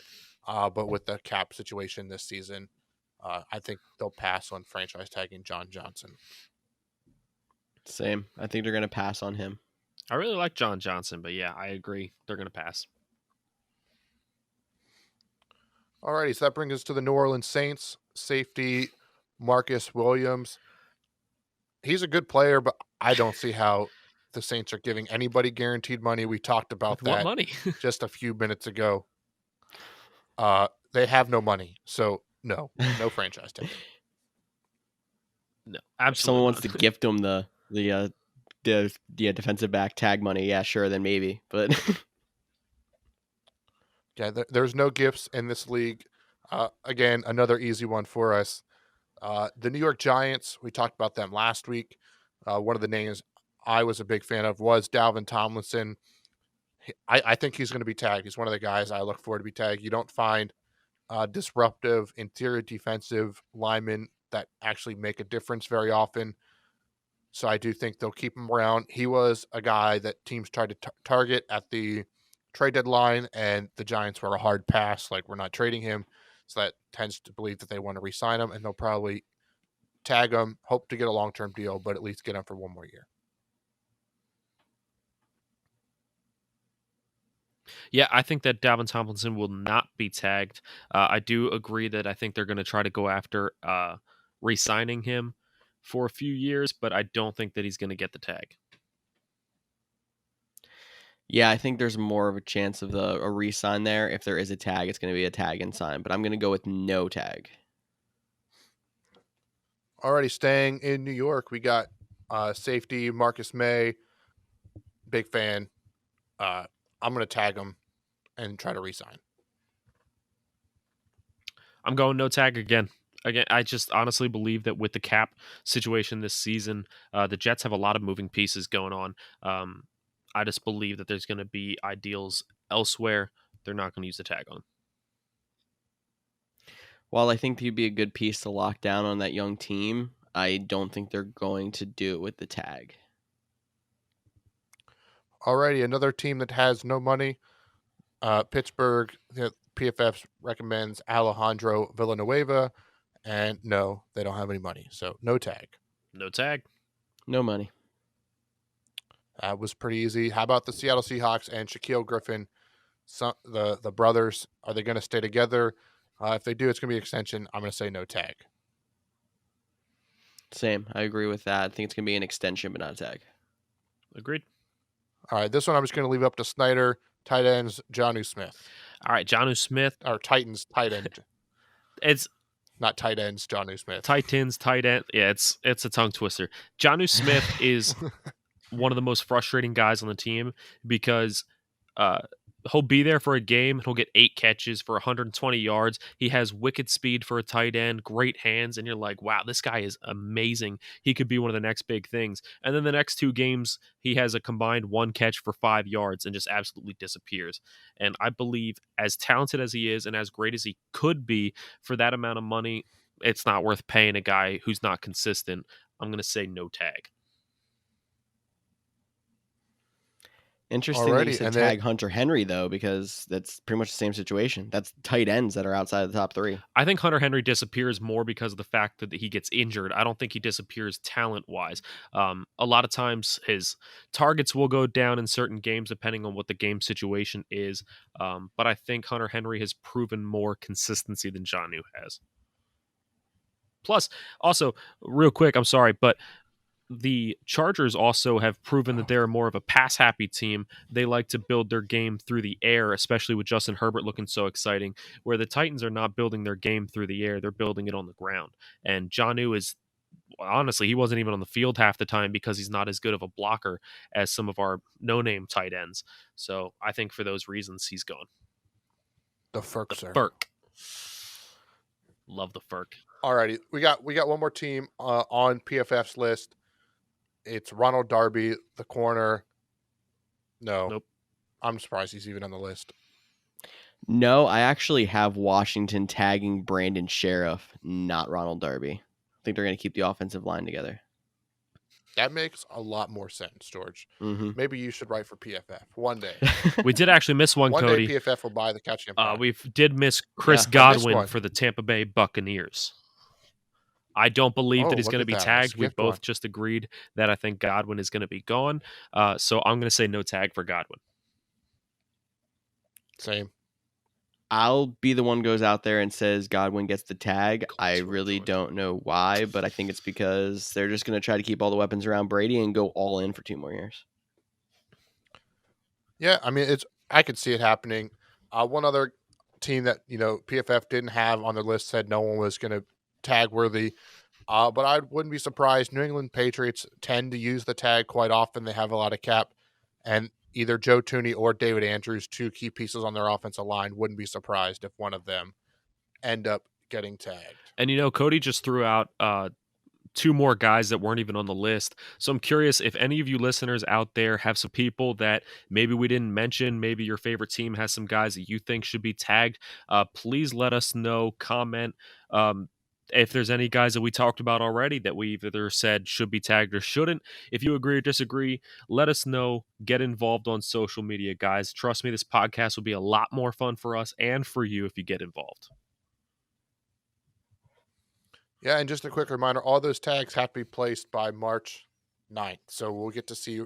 but with the cap situation this season, I think they'll pass on franchise tagging John Johnson. Same. I think they're going to pass on him. I really like John Johnson, but yeah, I agree. They're going to pass. Alrighty, so that brings us to the New Orleans Saints safety, Marcus Williams. He's a good player, but I don't see how the Saints are giving anybody guaranteed money. We talked about With what that money? just a few minutes ago. They have no money, so no franchise tag. No, absolutely. Someone wants to gift them the defensive back tag money. Yeah, sure, then maybe, but yeah, there's no gifts in this league. Again, another easy one for us. The New York Giants, we talked about them last week. One of the names I was a big fan of was Dalvin Tomlinson. I think he's going to be tagged. He's one of the guys I look for to be tagged. You don't find disruptive interior defensive linemen that actually make a difference very often. So I do think they'll keep him around. He was a guy that teams tried to target at the trade deadline, and the Giants were a hard pass, like we're not trading him. So that tends to believe that they want to re-sign him, and they'll probably tag him, hope to get a long-term deal, but at least get him for one more year. Yeah, I think that Dalvin Tomlinson will not be tagged. I do agree that I think they're going to try to go after re-signing him for a few years, but I don't think that he's going to get the tag. Yeah, I think there's more of a chance of a re-sign there. If there is a tag, it's going to be a tag and sign, but I'm going to go with no tag. Already staying in New York, we got safety Marcus May. Big fan. I'm going to tag him and try to re-sign. I'm going no tag again. Again, I just honestly believe that with the cap situation this season, the Jets have a lot of moving pieces going on. I just believe that there's going to be ideals elsewhere. They're not going to use the tag on him. While I think he'd be a good piece to lock down on that young team, I don't think they're going to do it with the tag. Alrighty, another team that has no money. Pittsburgh, PFF recommends Alejandro Villanueva, and no, they don't have any money, so no tag. No tag. No money. That was pretty easy. How about the Seattle Seahawks and Shaquille Griffin? The brothers, are they going to stay together? If they do, it's going to be an extension. I'm going to say no tag. Same. I agree with that. I think it's going to be an extension, but not a tag. Agreed. All right, this one I'm just going to leave up to Snyder. Tight ends, Jonnu Smith. All right, Jonnu Smith. Or Titans, tight end. It's not tight ends, Jonnu Smith. Titans, tight end. Yeah, it's a tongue twister. Jonnu Smith is one of the most frustrating guys on the team because he'll be there for a game. He'll get 8 catches for 120 yards. He has wicked speed for a tight end, great hands, and you're like, wow, this guy is amazing. He could be one of the next big things. And then the next 2 games, he has a combined 1 catch for 5 yards and just absolutely disappears. And I believe as talented as he is and as great as he could be for that amount of money, it's not worth paying a guy who's not consistent. I'm going to say no tag. Interesting that you said tag Hunter Henry, though, because that's pretty much the same situation. That's tight ends that are outside of the top 3. I think Hunter Henry disappears more because of the fact that he gets injured. I don't think he disappears talent-wise. A lot of times his targets will go down in certain games depending on what the game situation is. But I think Hunter Henry has proven more consistency than Jonnu has. Plus, also, real quick, I'm sorry, but the Chargers also have proven that they're more of a pass-happy team. They like to build their game through the air, especially with Justin Herbert looking so exciting, where the Titans are not building their game through the air. They're building it on the ground. And Jonnu is, honestly, he wasn't even on the field half the time because he's not as good of a blocker as some of our no-name tight ends. So I think for those reasons, he's gone. The Ferk, sir. Ferk. Love the Ferk. Alrighty, we got one more team on PFF's list. It's Ronald Darby, the corner. No. Nope. I'm surprised he's even on the list. No, I actually have Washington tagging Brandon Sheriff, not Ronald Darby. I think they're going to keep the offensive line together. That makes a lot more sense, George. Mm-hmm. Maybe you should write for PFF one day. We did actually miss one, Cody. One day PFF will buy the Couch GMs. We did miss Chris Godwin for the Tampa Bay Buccaneers. I don't believe that he's going to be tagged. We both just agreed that I think Godwin is going to be gone. So I'm going to say no tag for Godwin. Same. I'll be the one who goes out there and says Godwin gets the tag. I really don't know why, but I think it's because they're just going to try to keep all the weapons around Brady and go all in for 2 more years. Yeah, I mean, I could see it happening. One other team that, PFF didn't have on their list said no one was going to tag worthy, but I wouldn't be surprised. New England Patriots tend to use the tag quite often. They have a lot of cap, and either Joe Thuney or David Andrews, 2 key pieces on their offensive line, wouldn't be surprised if one of them end up getting tagged. And Cody just threw out 2 more guys that weren't even on the list. So I'm curious if any of you listeners out there have some people that maybe we didn't mention, maybe your favorite team has some guys that you think should be tagged. Please let us know, comment. if there's any guys that we talked about already that we either said should be tagged or shouldn't, if you agree or disagree, let us know. Get involved on social media, guys. Trust me, this podcast will be a lot more fun for us and for you if you get involved. Yeah, and just a quick reminder, all those tags have to be placed by March 9th. So we'll get to see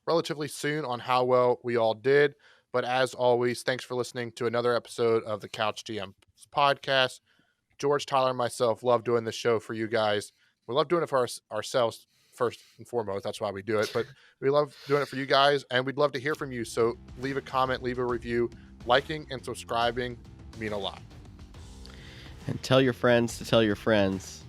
relatively soon on how well we all did. But as always, thanks for listening to another episode of the Couch GMs podcast. George, Tyler, and myself love doing this show for you guys. We love doing it for ourselves first and foremost. That's why we do it. But we love doing it for you guys, and we'd love to hear from you. So leave a comment, leave a review. Liking and subscribing mean a lot. And tell your friends to tell your friends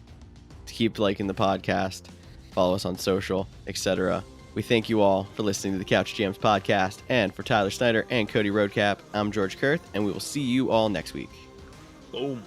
to keep liking the podcast, follow us on social, etc. We thank you all for listening to the Couch GMs podcast. And for Tyler Snyder and Cody Roadcap, I'm George Kerth, and we will see you all next week. Boom.